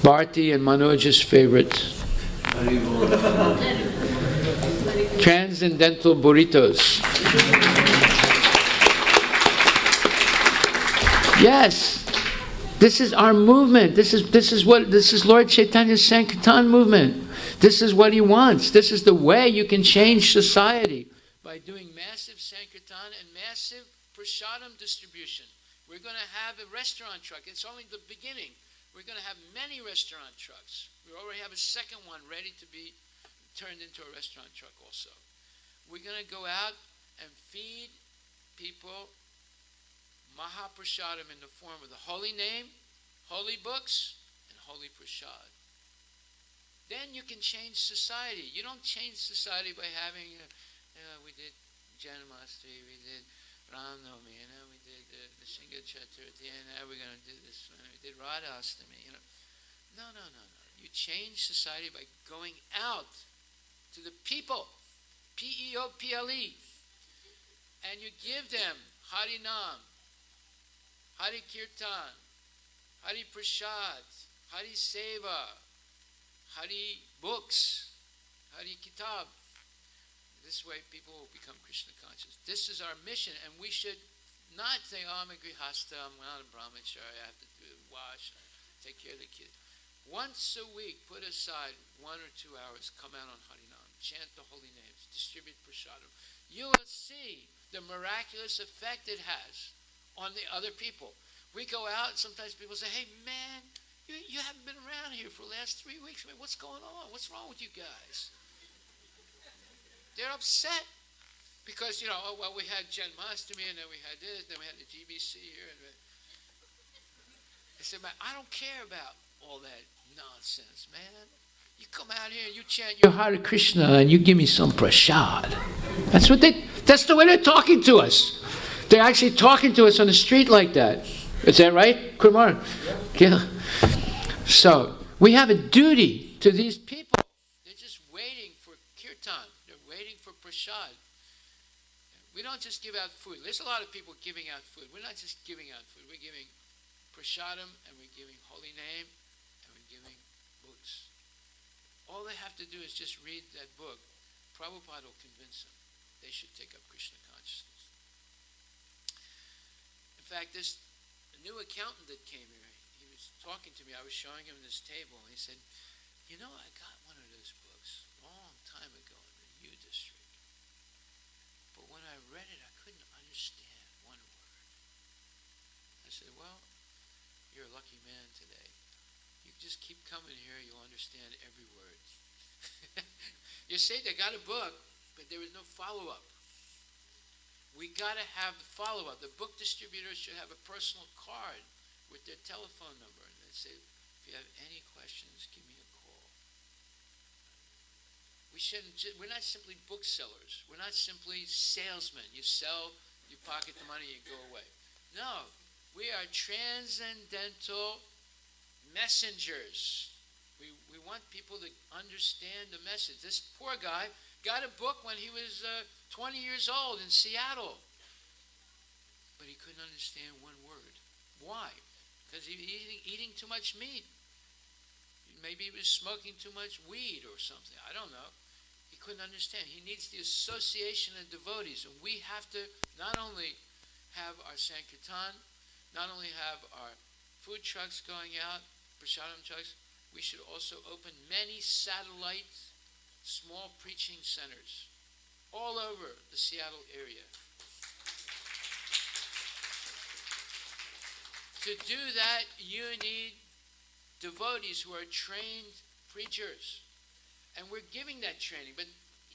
Bharti and Manoj's favorite transcendental burritos. Yes, this is our movement. This is Lord Chaitanya's Sankirtan movement. This is what he wants. This is the way you can change society, by doing massive Sankirtan and massive prasadam distribution. We're going to have a restaurant truck. It's only the beginning. We're going to have many restaurant trucks. We already have a second one ready to be turned into a restaurant truck also. We're going to go out and feed people Mahaprasadam in the form of the holy name, holy books, and holy prasad. Then you can change society. You don't change society by having, we did Janamastami, we did Ram Navami, we did the Shinga Chaturthi, and now we're going to do this one, we did Radha Astami. No. You change society by going out to the people, P-E-O-P-L-E, and you give them Harinam, Hari Kirtan, Hari Prasad, Hari Seva, Hari books, Hari Kitab. This way people will become Krishna conscious. This is our mission, and we should not say, oh, I'm a Grihasta, I'm not a Brahmachari, I have to wash, take care of the kids. Once a week, put aside 1 or 2 hours, come out on Harinam, chant the holy names, distribute prasadam. You will see the miraculous effect it has on the other people. We go out, and sometimes people say, hey, man, you haven't been around here for the last 3 weeks. I mean, what's going on? What's wrong with you guys? They're upset because, we had Janmastami, and then we had this, then we had the GBC here. And they said, man, I don't care about all that nonsense, man. You come out here and you chant your Hare Krishna and you give me some prasad. That's the way they're talking to us. They're actually talking to us on the street like that. Is that right, Kumar? Yeah. So, we have a duty to these people. They're just waiting for kirtan. They're waiting for prasad. We don't just give out food. There's a lot of people giving out food. We're not just giving out food. We're giving prasadam, and we're giving holy name, and we're giving books. All they have to do is just read that book. Prabhupada will convince them they should take up Krishna consciousness. In fact, this new accountant that came here, he was talking to me. I was showing him this table, and he said, I got one of those books a long time ago in the U district. But when I read it, I couldn't understand one word. I said, well, you're a lucky man today. You just keep coming here, you'll understand every word. You say they got a book, but there was no follow-up. We got to have the follow-up. The book distributors should have a personal card with their telephone number, and they say, if you have any questions, give me a call. We're not simply booksellers. We're not simply salesmen. You sell, you pocket the money, you go away. No, we are transcendental messengers. We want people to understand the message. This poor guy got a book when he was 20 years old in Seattle, but he couldn't understand one word. Why? Because he was eating too much meat. Maybe he was smoking too much weed or something. I don't know. He couldn't understand. He needs the association of devotees, and we have to not only have our Sankirtan, not only have our food trucks going out, prasadam trucks, we should also open many satellite small preaching centers all over the Seattle area. To do that, you need devotees who are trained preachers. And we're giving that training, but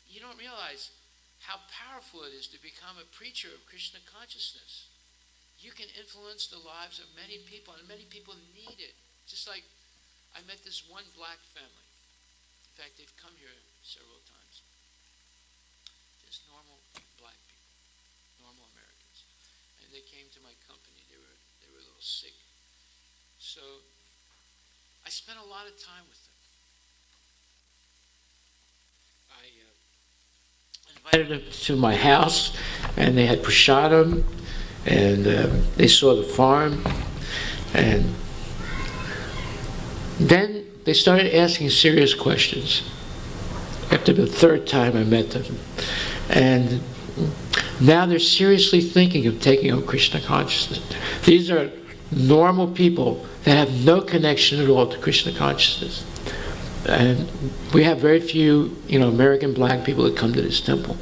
you don't realize how powerful it is to become a preacher of Krishna consciousness. You can influence the lives of many people, and many people need it. Just like I met this one black family. In fact, they've come here several times. Just normal black people, normal Americans. And they came to my company. They were a little sick. So I spent a lot of time with them. I invited them to my house, and they had prasadam, and they saw the farm, and then they started asking serious questions. After the third time I met them, and now they're seriously thinking of taking on Krishna consciousness. These are normal people that have no connection at all to Krishna consciousness. And we have very few, American black people that come to this temple.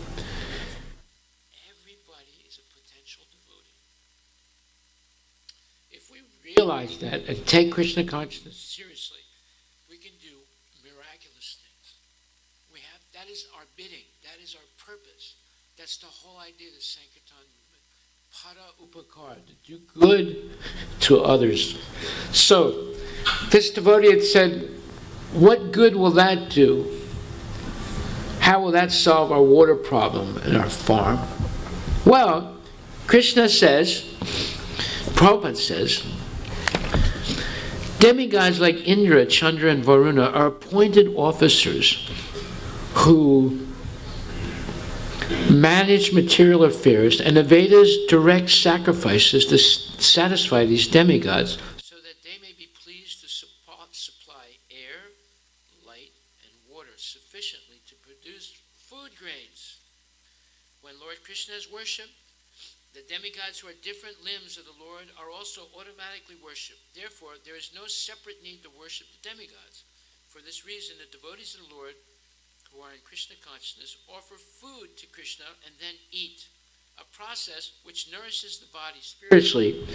Everybody is a potential devotee. If we realize that and take Krishna consciousness seriously, we can do miraculous things. That is our bidding. That is our purpose. That's the whole idea of the Sankirtan movement. Para upakar, to do good to others. So, this devotee had said, what good will that do? How will that solve our water problem in our farm? Well, Krishna says, Prabhupada says, demigods like Indra, Chandra, and Varuna are appointed officers who manage material affairs, and the Vedas direct sacrifices to satisfy these demigods so that they may be pleased to supply air, light, and water sufficiently to produce food grains. When Lord Krishna is worshipped, the demigods who are different limbs of the Lord are also automatically worshipped. Therefore, there is no separate need to worship the demigods. For this reason, the devotees of the Lord who are in Krishna consciousness offer food to Krishna and then eat, a process which nourishes the body spiritually.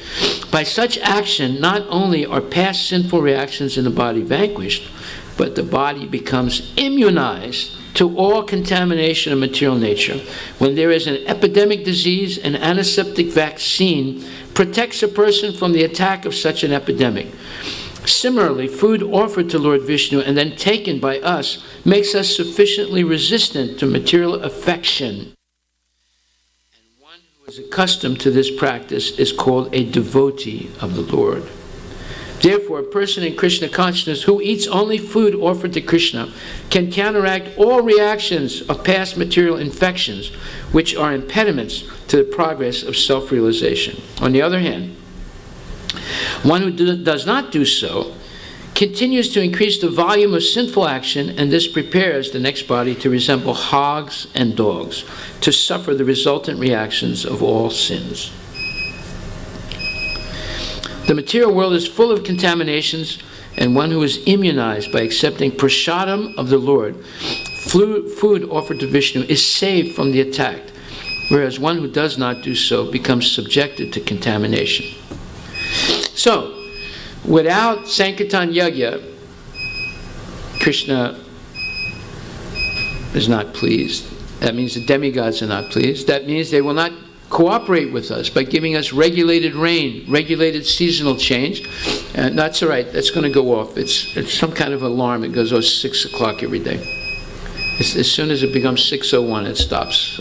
By such action, not only are past sinful reactions in the body vanquished, but the body becomes immunized to all contamination of material nature. When there is an epidemic disease, an antiseptic vaccine protects a person from the attack of such an epidemic. Similarly, food offered to Lord Vishnu and then taken by us makes us sufficiently resistant to material affection. And one who is accustomed to this practice is called a devotee of the Lord. Therefore, a person in Krishna consciousness who eats only food offered to Krishna can counteract all reactions of past material infections, which are impediments to the progress of self-realization. On the other hand, one who does not do so continues to increase the volume of sinful action, and this prepares the next body to resemble hogs and dogs, to suffer the resultant reactions of all sins. The material world is full of contaminations, and one who is immunized by accepting prasadam of the Lord, food offered to Vishnu, is saved from the attack, whereas one who does not do so becomes subjected to contamination. So, without Sankirtan Yajna, Krishna is not pleased. That means the demigods are not pleased. That means they will not cooperate with us by giving us regulated rain, regulated seasonal change. And that's all right. That's going to go off. It's some kind of alarm. It goes off 6 o'clock every day. As soon as it becomes 6:01, it stops.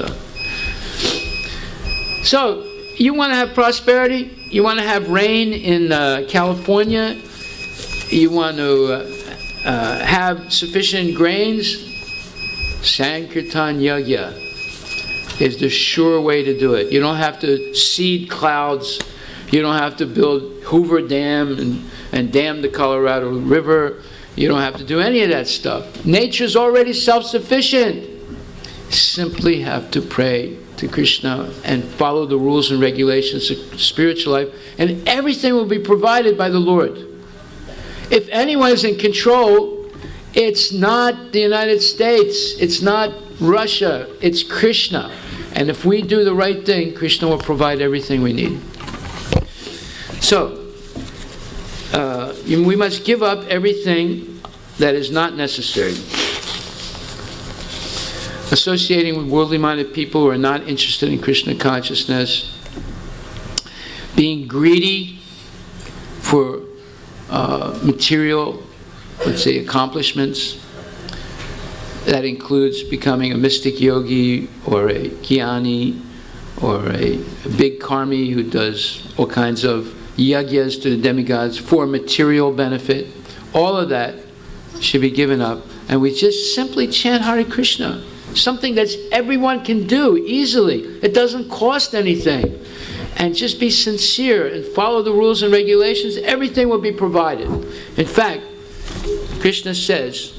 So you want to have prosperity? You want to have rain in California? You want to have sufficient grains? Sankirtan Yagya is the sure way to do it. You don't have to seed clouds. You don't have to build Hoover Dam and dam the Colorado River. You don't have to do any of that stuff. Nature's already self-sufficient. Simply have to pray to Krishna and follow the rules and regulations of spiritual life, and everything will be provided by the Lord. If anyone is in control, it's not the United States, it's not Russia, it's Krishna. And if we do the right thing, Krishna will provide everything we need. So, we must give up everything that is not necessary. Associating with worldly-minded people who are not interested in Krishna consciousness. Being greedy for material, let's say, accomplishments. That includes becoming a mystic yogi or a jnani or a big karmi who does all kinds of yagyas to the demigods for material benefit. All of that should be given up, and we just simply chant Hare Krishna. Something that everyone can do easily. It doesn't cost anything. And just be sincere and follow the rules and regulations. Everything will be provided. In fact, Krishna says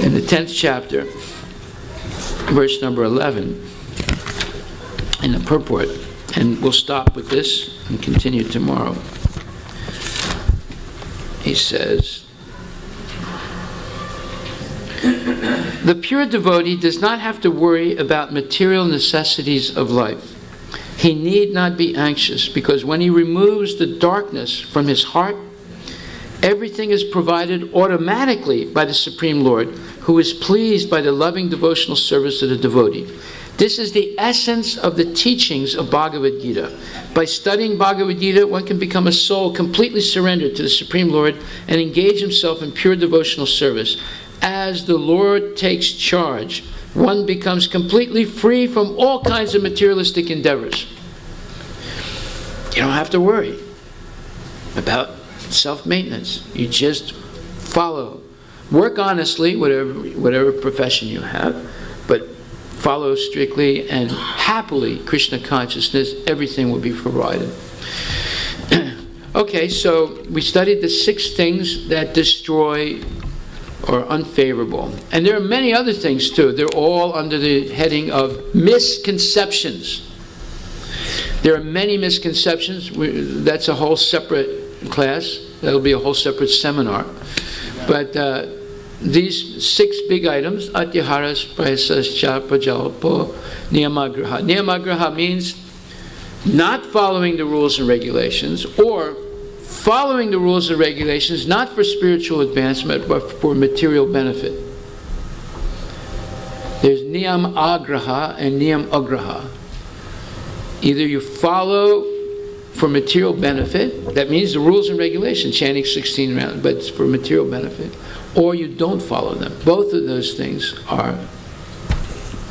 in the 10th chapter, verse number 11, in the purport, and we'll stop with this and continue tomorrow. He says, the pure devotee does not have to worry about material necessities of life. He need not be anxious, because when he removes the darkness from his heart, everything is provided automatically by the Supreme Lord, who is pleased by the loving devotional service of the devotee. This is the essence of the teachings of Bhagavad Gita. By studying Bhagavad Gita, one can become a soul completely surrendered to the Supreme Lord and engage himself in pure devotional service. As the Lord takes charge, one becomes completely free from all kinds of materialistic endeavors. You don't have to worry about self-maintenance. You just follow. Work honestly, whatever profession you have, but follow strictly and happily Krishna consciousness. Everything will be provided. Okay, so we studied the 6 things that destroy or unfavorable. And there are many other things too. They're all under the heading of misconceptions. There are many misconceptions. That's a whole separate class. That'll be a whole separate seminar. But these 6 big items, atyaharas, prayasascha, prajalpo, niyamagraha. Niyamagraha means not following the rules and regulations, or following the rules and regulations not for spiritual advancement but for material benefit. There's niyam agraha and niyam agraha. Either you follow for material benefit, that means the rules and regulations, chanting 16 rounds, but it's for material benefit, or you don't follow them. Both of those things are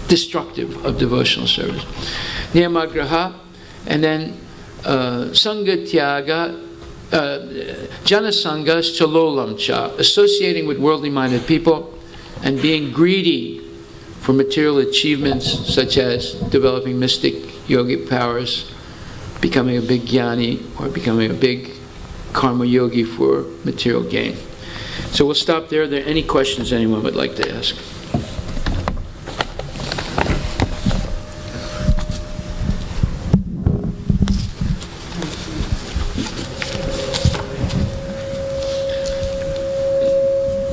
destructive of devotional service. Niyamagraha, and then sangatyaga, janasanga chalolam cha, associating with worldly-minded people and being greedy for material achievements such as developing mystic yogic powers, becoming a big jnani, or becoming a big karma yogi for material gain. So we'll stop there. Are there any questions anyone would like to ask?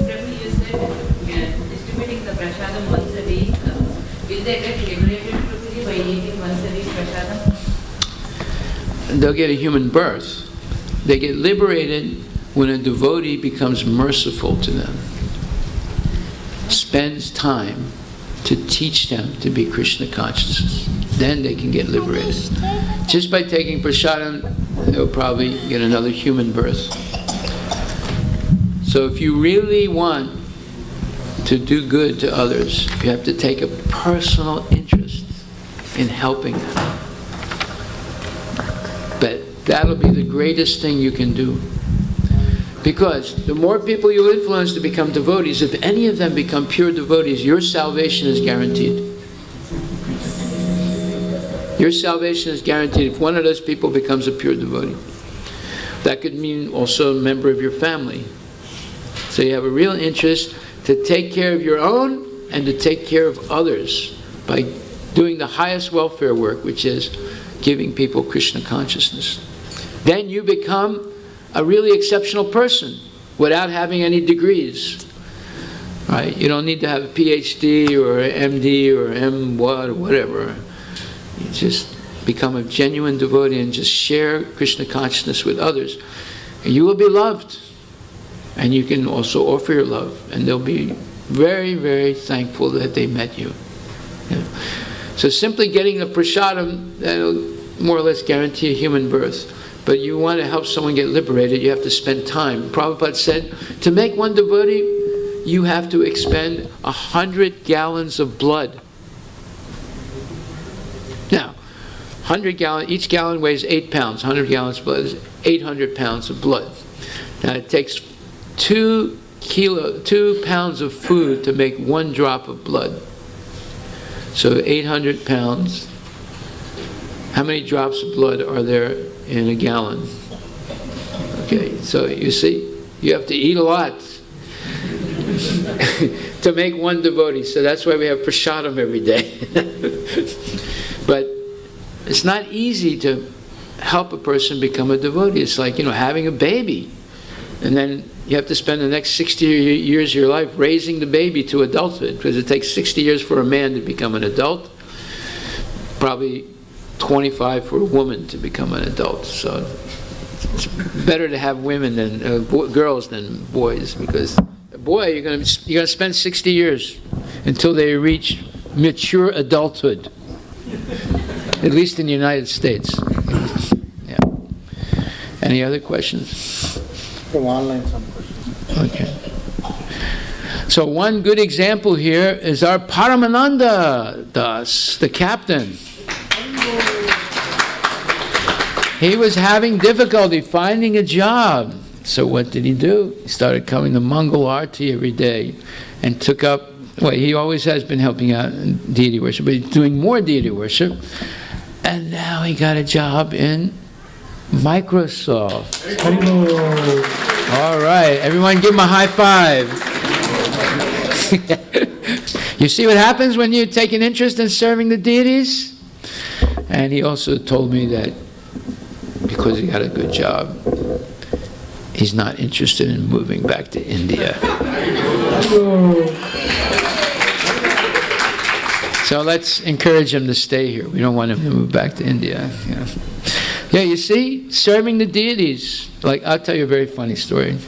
Prabhu, you said distributing the prasadam once a week. Will they get liberated totally by eating once a week prasadam? They'll get a human birth. They get liberated when a devotee becomes merciful to them, spends time to teach them to be Krishna consciousness. then they can get liberated. Just by taking prasadam, they'll probably get another human birth. So if you really want to do good to others, you have to take a personal interest in helping them. But that'll be the greatest thing you can do. Because the more people you influence to become devotees, if any of them become pure devotees, your salvation is guaranteed. Your salvation is guaranteed if one of those people becomes a pure devotee. That could mean also a member of your family. So you have a real interest to take care of your own and to take care of others by doing the highest welfare work, which is giving people Krishna consciousness. Then you become a really exceptional person without having any degrees. Right? You don't need to have a PhD or an MD or M what or whatever. You just become a genuine devotee and just share Krishna consciousness with others. And you will be loved. And you can also offer your love. And they'll be very, very thankful that they met you. Yeah. So simply getting the prasadam, that'll more or less guarantee a human birth. But you want to help someone get liberated, you have to spend time. Prabhupada said, to make one devotee, you have to expend 100 gallons of blood. Now, 100 gallons, each gallon weighs 8 pounds. 100 gallons of blood is 800 pounds of blood. Now it takes 2 pounds of food to make 1 drop of blood. So 800 pounds. How many drops of blood are there in a gallon? Okay, so you see, you have to eat a lot to make one devotee. So that's why we have prasadam every day. But it's not easy to help a person become a devotee. It's like, having a baby. And then you have to spend the next 60 years of your life raising the baby to adulthood, because it takes 60 years for a man to become an adult, probably 25 for a woman to become an adult. So it's better to have women than girls than boys, because a boy, you're going to spend 60 years until they reach mature adulthood, at least in the United States. Yeah. Any other questions? From online, some questions. Okay. So one good example here is our Paramananda Das, the captain. He was having difficulty finding a job. So what did he do? He started coming to Mangal Arti every day and took up, he always has been helping out in deity worship, but he's doing more deity worship. And now he got a job in Microsoft. All right, everyone give him a high five. You see what happens when you take an interest in serving the deities? And he also told me that because he got a good job, he's not interested in moving back to India. So let's encourage him to stay here. We don't want him to move back to India. Yeah, you see, serving the deities. Like, I'll tell you a very funny story.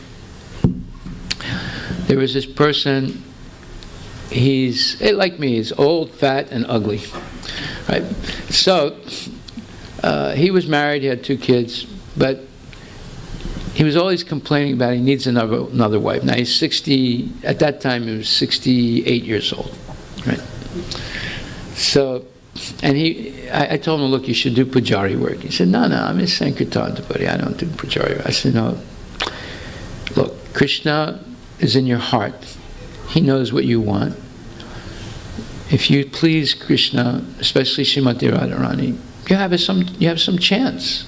There was this person, he's like me, he's old, fat, and ugly. Right? So, he was married, he had 2 kids, but he was always complaining about he needs another wife. Now he's 60, at that time he was 68 years old. Right? So, and I told him, look, you should do pujari work. He said, no, I'm a Sankirtan devotee, I don't do pujari work. I said, no, look, Krishna is in your heart. He knows what you want. If you please Krishna, especially Srimati Radharani, you have some chance,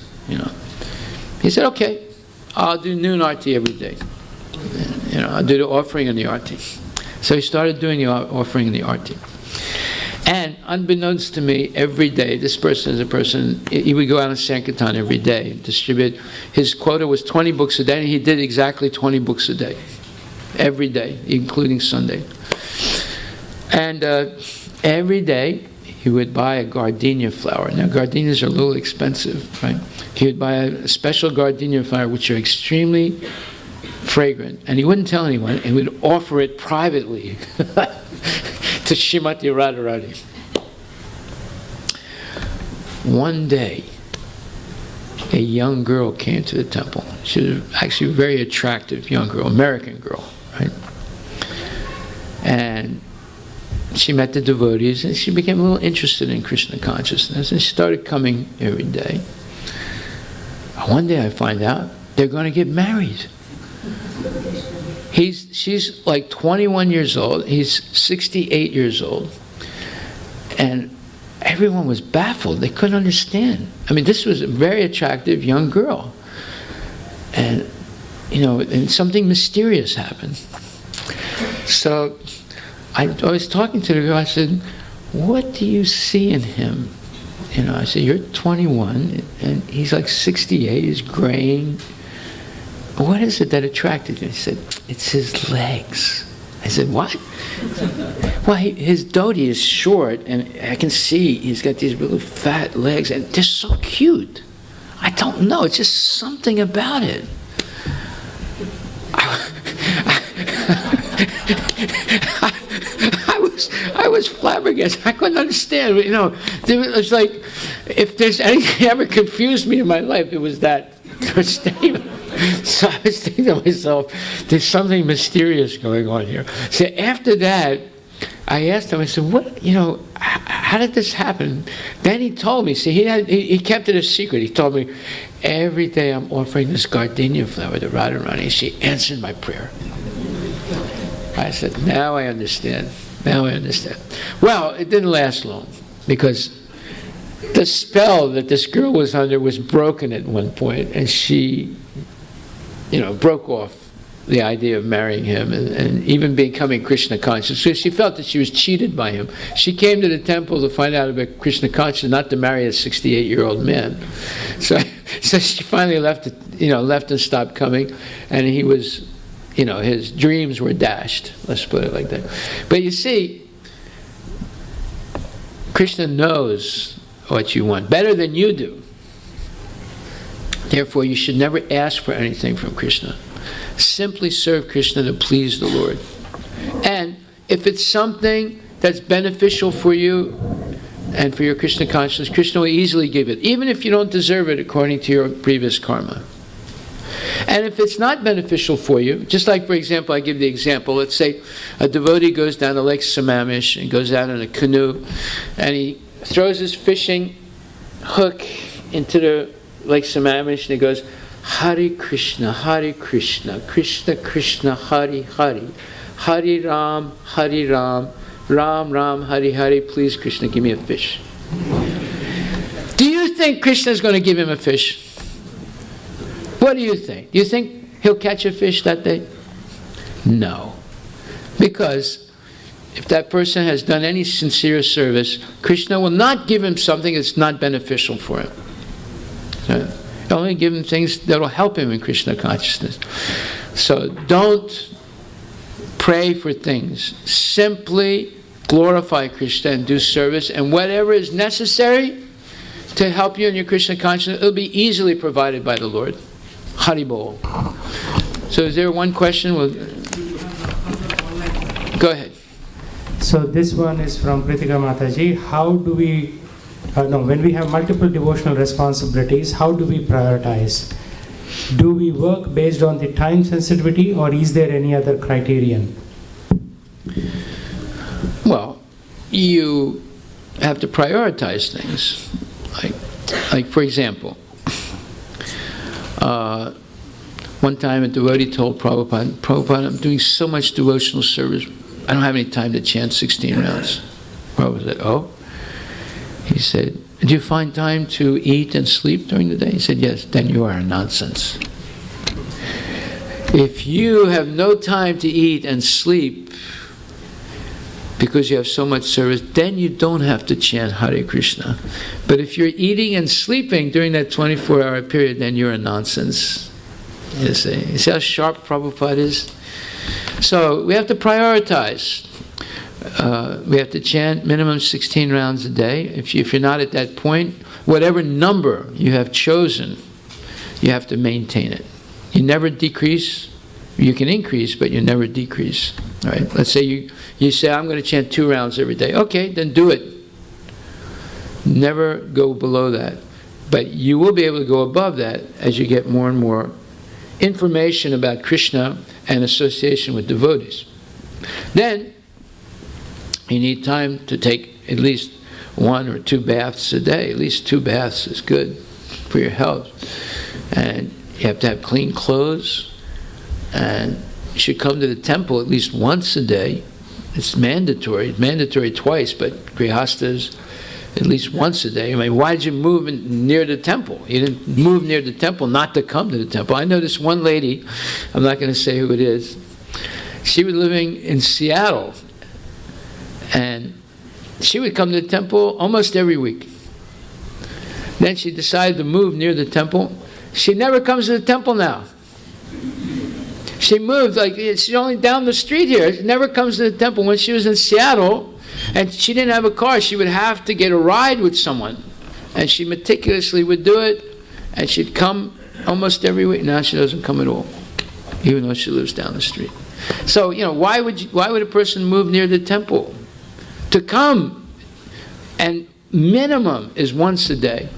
He said, okay, I'll do noon arti every day. I'll do the offering and the arti. So he started doing the offering and the arti. And unbeknownst to me, every day, this person is a person, he would go out on Sankirtan every day, distribute. His quota was 20 books a day, and he did exactly 20 books a day. Every day, including Sunday. And every day, he would buy a gardenia flower. Now, gardenias are a little expensive, right? He would buy a special gardenia flower, which are extremely fragrant. And he wouldn't tell anyone, and he would offer it privately to Srimati Radharani. one day, a young girl came to the temple. She was actually a very attractive young girl, American girl, right? And she met the devotees, and she became a little interested in Krishna consciousness, and she started coming every day. One day I find out they're going to get married. She's like 21 years old, he's 68 years old, and everyone was baffled. They couldn't understand. I mean, this was a very attractive young girl. And, and something mysterious happened. So I was talking to the girl, I said, what do you see in him? I said, you're 21, and he's like 68, he's graying. What is it that attracted you? He said, it's his legs. I said, what? Well, his dhoti is short, and I can see he's got these really fat legs, and they're so cute. I don't know, it's just something about it. I was flabbergasted. I couldn't understand. It was like, if there's anything ever confused me in my life, it was that statement. So I was thinking to myself, there's something mysterious going on here. So after that, I asked him, I said, how did this happen? Then he told me, see, he kept it a secret. He told me, every day I'm offering this gardenia flower to Radharani. She answered my prayer. I said, now I understand. Now I understand. Well, it didn't last long, because the spell that this girl was under was broken at one point, and she, broke off the idea of marrying him and even becoming Krishna conscious. So she felt that she was cheated by him. She came to the temple to find out about Krishna consciousness, not to marry a 68-year-old man. So she finally left and stopped coming, and he was, his dreams were dashed. Let's put it like that. But you see, Krishna knows what you want better than you do. Therefore, you should never ask for anything from Krishna. Simply serve Krishna to please the Lord. And if it's something that's beneficial for you and for your Krishna consciousness, Krishna will easily give it, even if you don't deserve it according to your previous karma. And if it's not beneficial for you, just like, for example, I give the example, let's say a devotee goes down to Lake Sammamish and goes out in a canoe, and he throws his fishing hook into the Lake Sammamish, and he goes, Hare Krishna, Krishna Krishna, Hare Hare, Hare Ram, Ram Ram, Hare Hare, please Krishna, give me a fish. Do you think Krishna is going to give him a fish? What do you think? Do you think he'll catch a fish that day? No. Because if that person has done any sincere service, Krishna will not give him something that's not beneficial for him. He'll only give him things that will help him in Krishna consciousness. So don't pray for things. Simply glorify Krishna and do service, and whatever is necessary to help you in your Krishna consciousness, it will be easily provided by the Lord. Haribol. So is there one question? Go ahead. So this one is from Kritika Mataji. How do we, when we have multiple devotional responsibilities, how do we prioritize? Do we work based on the time sensitivity, or is there any other criterion? Well, you have to prioritize things. Like for example, one time a devotee told Prabhupada, I'm doing so much devotional service, I don't have any time to chant 16 rounds. Prabhupada said, oh? He said, do you find time to eat and sleep during the day? He said, yes. Then you are a nonsense. If you have no time to eat and sleep because you have so much service, then you don't have to chant Hare Krishna. But if you're eating and sleeping during that 24-hour period, then you're a nonsense. You see how sharp Prabhupada is? So we have to prioritize. We have to chant minimum 16 rounds a day. If you're not at that point, whatever number you have chosen, you have to maintain it. You never decrease. You can increase, but you never decrease. All right? Let's say you say, I'm going to chant 2 rounds every day. Okay, then do it. Never go below that. But you will be able to go above that as you get more and more information about Krishna and association with devotees. Then, you need time to take at least 1 or 2 baths a day. At least 2 baths is good for your health. And you have to have clean clothes. And you should come to the temple at least once a day. It's mandatory. It's mandatory twice, but grihastas at least once a day. I mean, why did you move near the temple? You didn't move near the temple not to come to the temple. I know this one lady, I'm not going to say who it is. She was living in Seattle, and she would come to the temple almost every week. Then she decided to move near the temple. She never comes to the temple now. She moved, like, she's only down the street here. She never comes to the temple. When she was in Seattle, and she didn't have a car, she would have to get a ride with someone. And she meticulously would do it, and she'd come almost every week. Now she doesn't come at all, even though she lives down the street. So, why would a person move near the temple? To come, and minimum is once a day,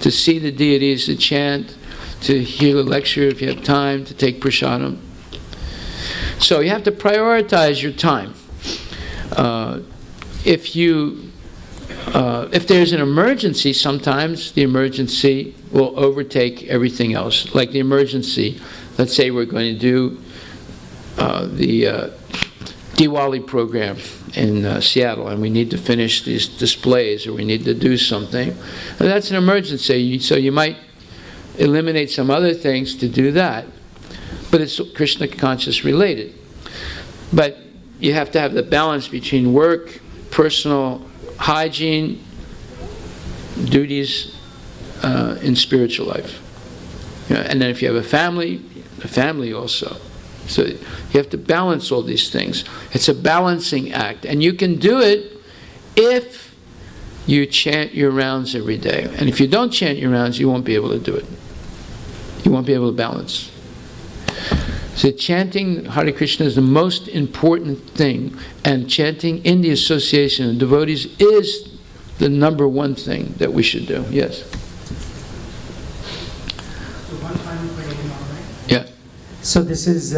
to see the deities, to chant, to hear the lecture if you have time, to take prasadam. So you have to prioritize your time. If there's an emergency, sometimes the emergency will overtake everything else. Like the emergency, let's say we're going to do the Diwali program in Seattle, and we need to finish these displays, or we need to do something. And that's an emergency, so you might eliminate some other things to do that. But it's Krishna conscious related. But you have to have the balance between work, personal hygiene, duties in spiritual life. And then if you have a family also. So you have to balance all these things. It's a balancing act. And you can do it if you chant your rounds every day. And if you don't chant your rounds, you won't be able to do it. You won't be able to balance. So chanting Hare Krishna is the most important thing. And chanting in the association of devotees is the number one thing that we should do. Yes? One final question, all right? Yeah. So this is,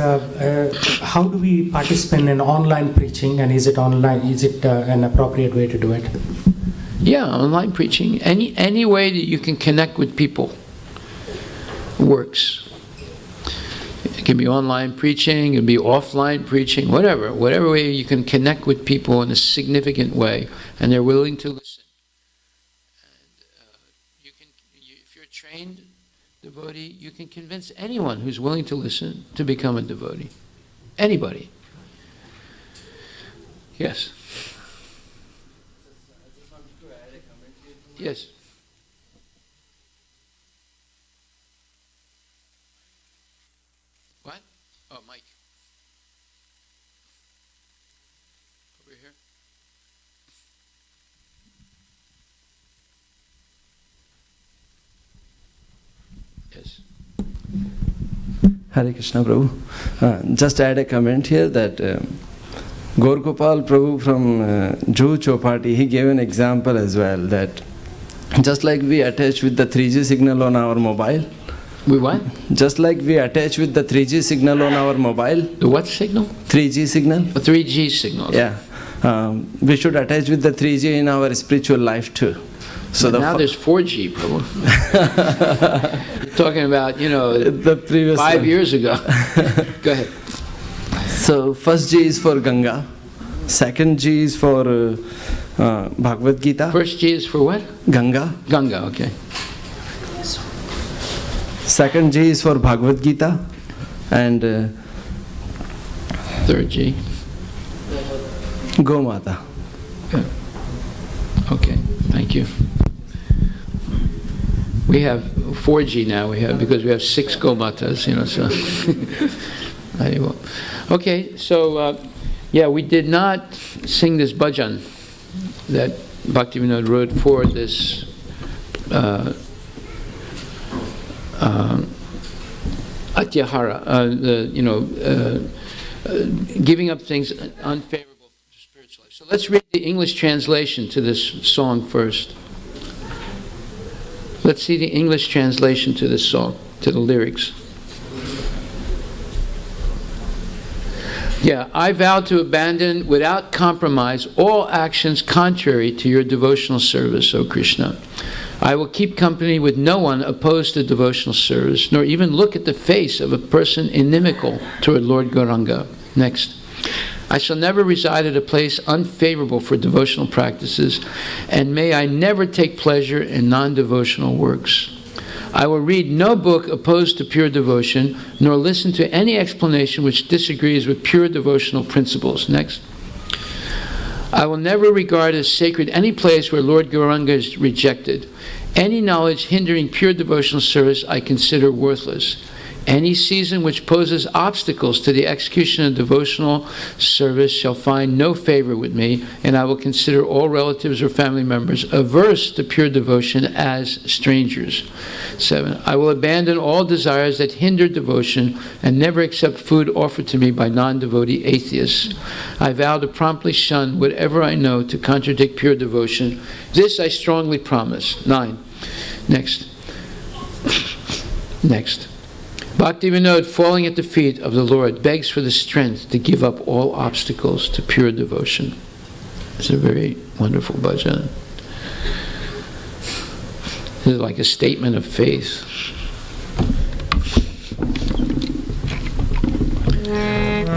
how do we participate in online preaching, and is it online? Is it an appropriate way to do it? Yeah, online preaching. Any way that you can connect with people works. It can be online preaching, it can be offline preaching, whatever way you can connect with people in a significant way, and they're willing to listen. And if you're a trained devotee, you can convince anyone who's willing to listen to become a devotee. Anybody. Yes. Yes. What? Oh, Mike. Over here. Yes. Hare Krishna Prabhu. Just add a comment here that Gaur Gopal Prabhu from Juhu Chopati, he gave an example as well, that just like we attach with the 3G signal on our mobile. We what? Just like we attach with the 3G signal on our mobile. The what signal? 3G signal. A 3G signal. Yeah. We should attach with the 3G in our spiritual life too. So now there's 4G, Prabhu. You're talking about, the previous 5 years ago. Go ahead. So first G is for Ganga, second G is for Bhagavad Gita. First G is for what? Ganga. Ganga, okay. Second G is for Bhagavad Gita, and third G. Gomata. Okay, thank you. We have 4G now, because we have 6 Gomatas, so. Anyway. Okay, so, we did not sing this bhajan that Bhaktivinoda wrote for this atyahara, giving up things unfavorable to spiritual life. So let's read the English translation to this song first. Let's see the English translation to this song, to the lyrics. Yeah, I vow to abandon without compromise all actions contrary to your devotional service, O Krishna. I will keep company with no one opposed to devotional service, nor even look at the face of a person inimical toward Lord Gauranga. Next. I shall never reside at a place unfavorable for devotional practices, and may I never take pleasure in non-devotional works. I will read no book opposed to pure devotion, nor listen to any explanation which disagrees with pure devotional principles. Next. I will never regard as sacred any place where Lord Gauranga is rejected. Any knowledge hindering pure devotional service I consider worthless. Any season which poses obstacles to the execution of devotional service shall find no favor with me, and I will consider all relatives or family members averse to pure devotion as strangers. 7. I will abandon all desires that hinder devotion and never accept food offered to me by non-devotee atheists. I vow to promptly shun whatever I know to contradict pure devotion. This I strongly promise. 9. Next. Next. Bhakti Vinod, falling at the feet of the Lord, begs for the strength to give up all obstacles to pure devotion. It's a very wonderful bhajan. This is like a statement of faith.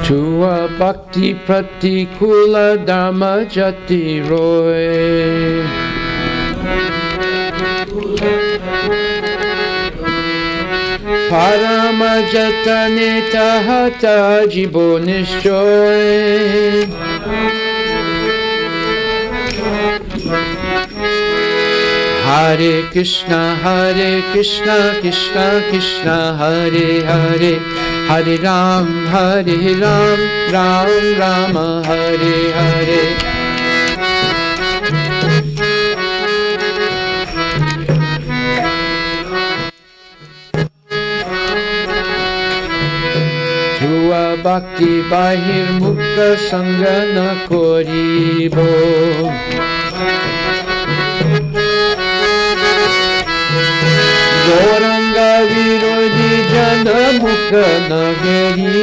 Tua bhakti pratikula dharma jati roy. Parama jatane tahata jibo nishchoy. Hare Krishna, Krishna Krishna, Hare Hare, Hare Ram, Ram Rama, Hare Hare. Tua bhakti bahir mukha sangana koribo. Gauranga virodhi jana mukha nagari.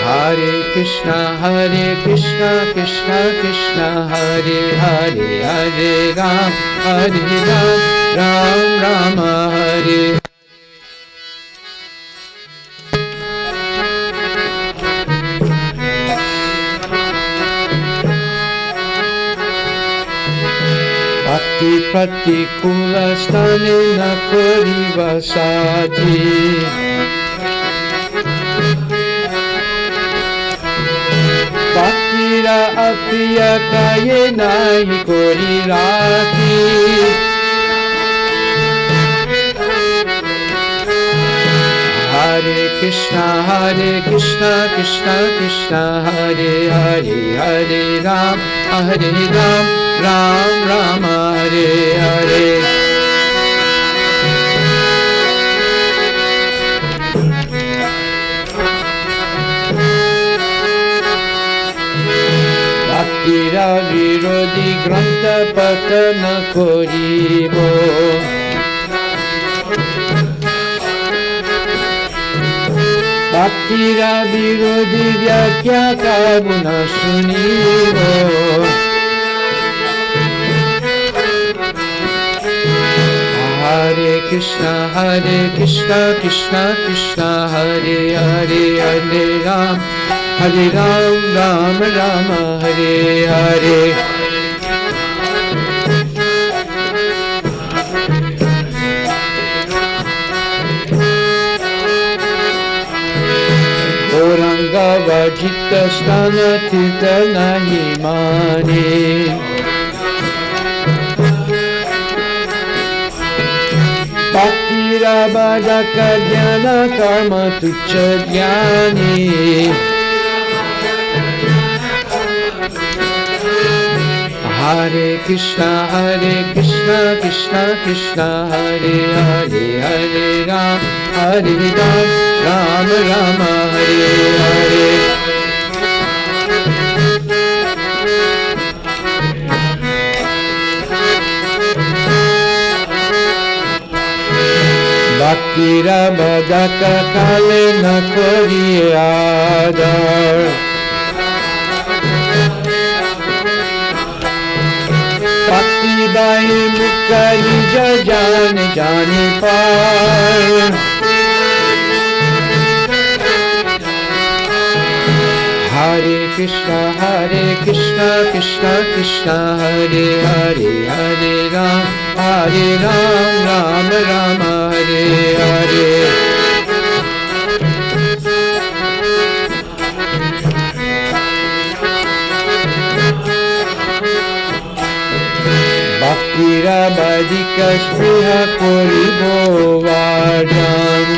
Hare Krishna, Krishna, Hare Hare, Hare Ram, Ram Rama, Hare. Bhakti pratikula stane na koriva sati. Bhaktira apriya kaye nahi kori rati. Hare Krishna, Krishna, Hare Hare, Hare Ram, Ram Rama, Hare Hare. Bhaktira virodhi granta patana koribo. Bhaktira virodhi vyakya kabuna sunibo. Hare Krishna, Krishna, Hare Hare, Hare Ram, Ram Rama, Hare Hare. Gauranga vajita stana tirtha nahi mane. Bhaktira bhajaka jnana karma tuccha jnani. Hare Krishna, Krishna, Hare Hare, Hare Ram, Ram Rama, Hare Hare. Fakira badaka kalena koriyadar. Bhakti bahi mukari jane jani par. Hare Krishna, Krishna Krishna, Hare Hare, Hare Ram, Ram Rama, Hare Hare. Bhakti Rabadika Spriha Koribo Vardhan.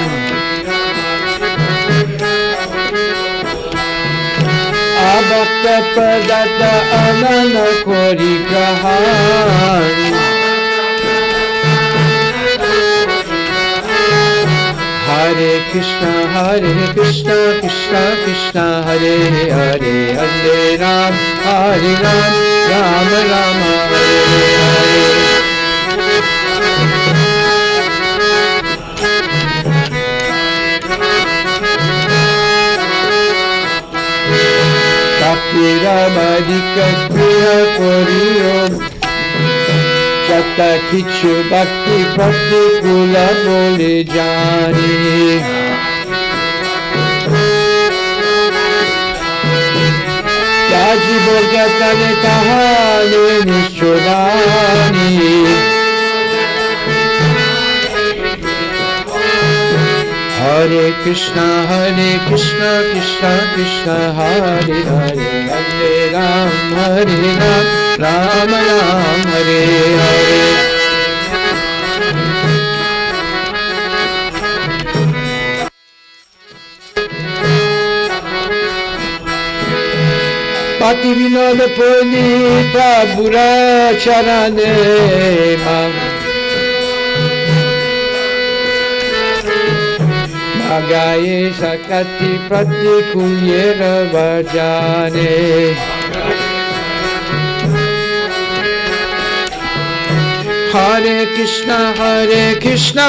Abhakta Pradata Anana Kori Grahan. Hare Krishna, Krishna Krishna, Hare Hare, Hare Ram, Ram Rama, Hare Hare. Ramadika Spriya Koriyo Jata Kichu Bhakti Bhakti Kula Bole Jani. Yaji Bhojata Ne Kahane Nishchodani. Hare Krishna, Krishna Krishna, Hare Hare, Hare Ram, Ram Ram, Hare Hare. Bhakti Vinod Purni Prabhura Charane Mam. Magaye Sakati Prati Kulyera Vajane. Hare Krishna, Krishna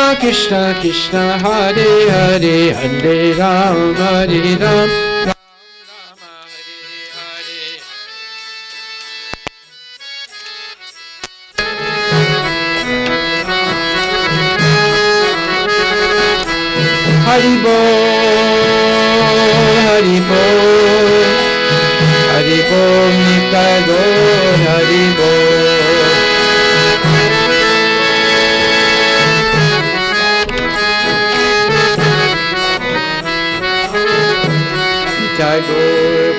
Krishna, Hare Hare, Hare Ram, Hare Ram, Haribo, Haribo, Haribo, Nitago, Haribo. Nitago,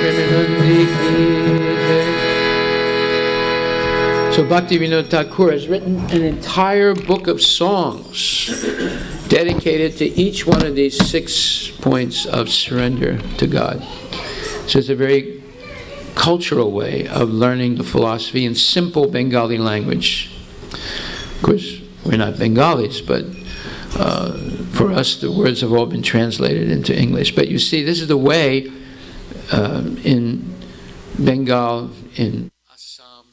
Premanandi ki jai. So Bhaktivinoda Thakur has written an entire book of songs dedicated to each one of these 6 points of surrender to God. So it's a very cultural way of learning the philosophy in simple Bengali language. Of course, we're not Bengalis, but for us the words have all been translated into English. But you see, this is the way in Bengal, in Assam,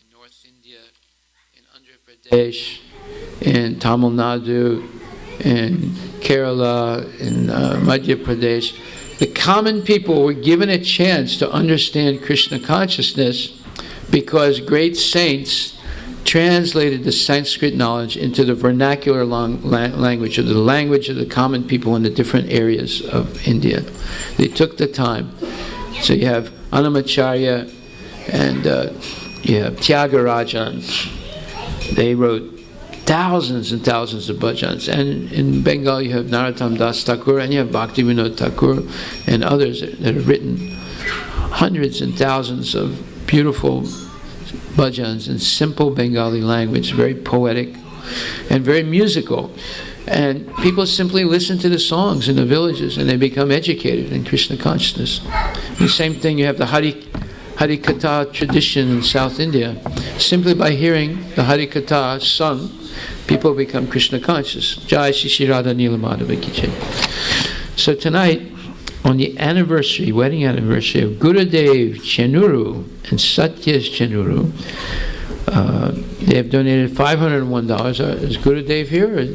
in North India, in Andhra Pradesh, in Tamil Nadu, in Kerala, in Madhya Pradesh, the common people were given a chance to understand Krishna consciousness because great saints translated the Sanskrit knowledge into the vernacular language, or the language of the common people in the different areas of India. They took the time. So you have Annamacharya and you have Tyagarajan. They wrote thousands and thousands of bhajans. And in Bengal you have Narottam Das Thakur, and you have Bhaktivinoda Thakur and others that have written hundreds and thousands of beautiful bhajans in simple Bengali language, very poetic and very musical. And people simply listen to the songs in the villages and they become educated in Krishna consciousness. The same thing, you have the Harikatha tradition in South India. Simply by hearing the Harikatha sung, people become Krishna conscious. Jai Shri Shri Radha Nila Madhava Ki Jai. So tonight, on the anniversary, wedding anniversary of Gurudev Chenuru and Satyas Chenuru, they have donated $501. Is Gurudev here?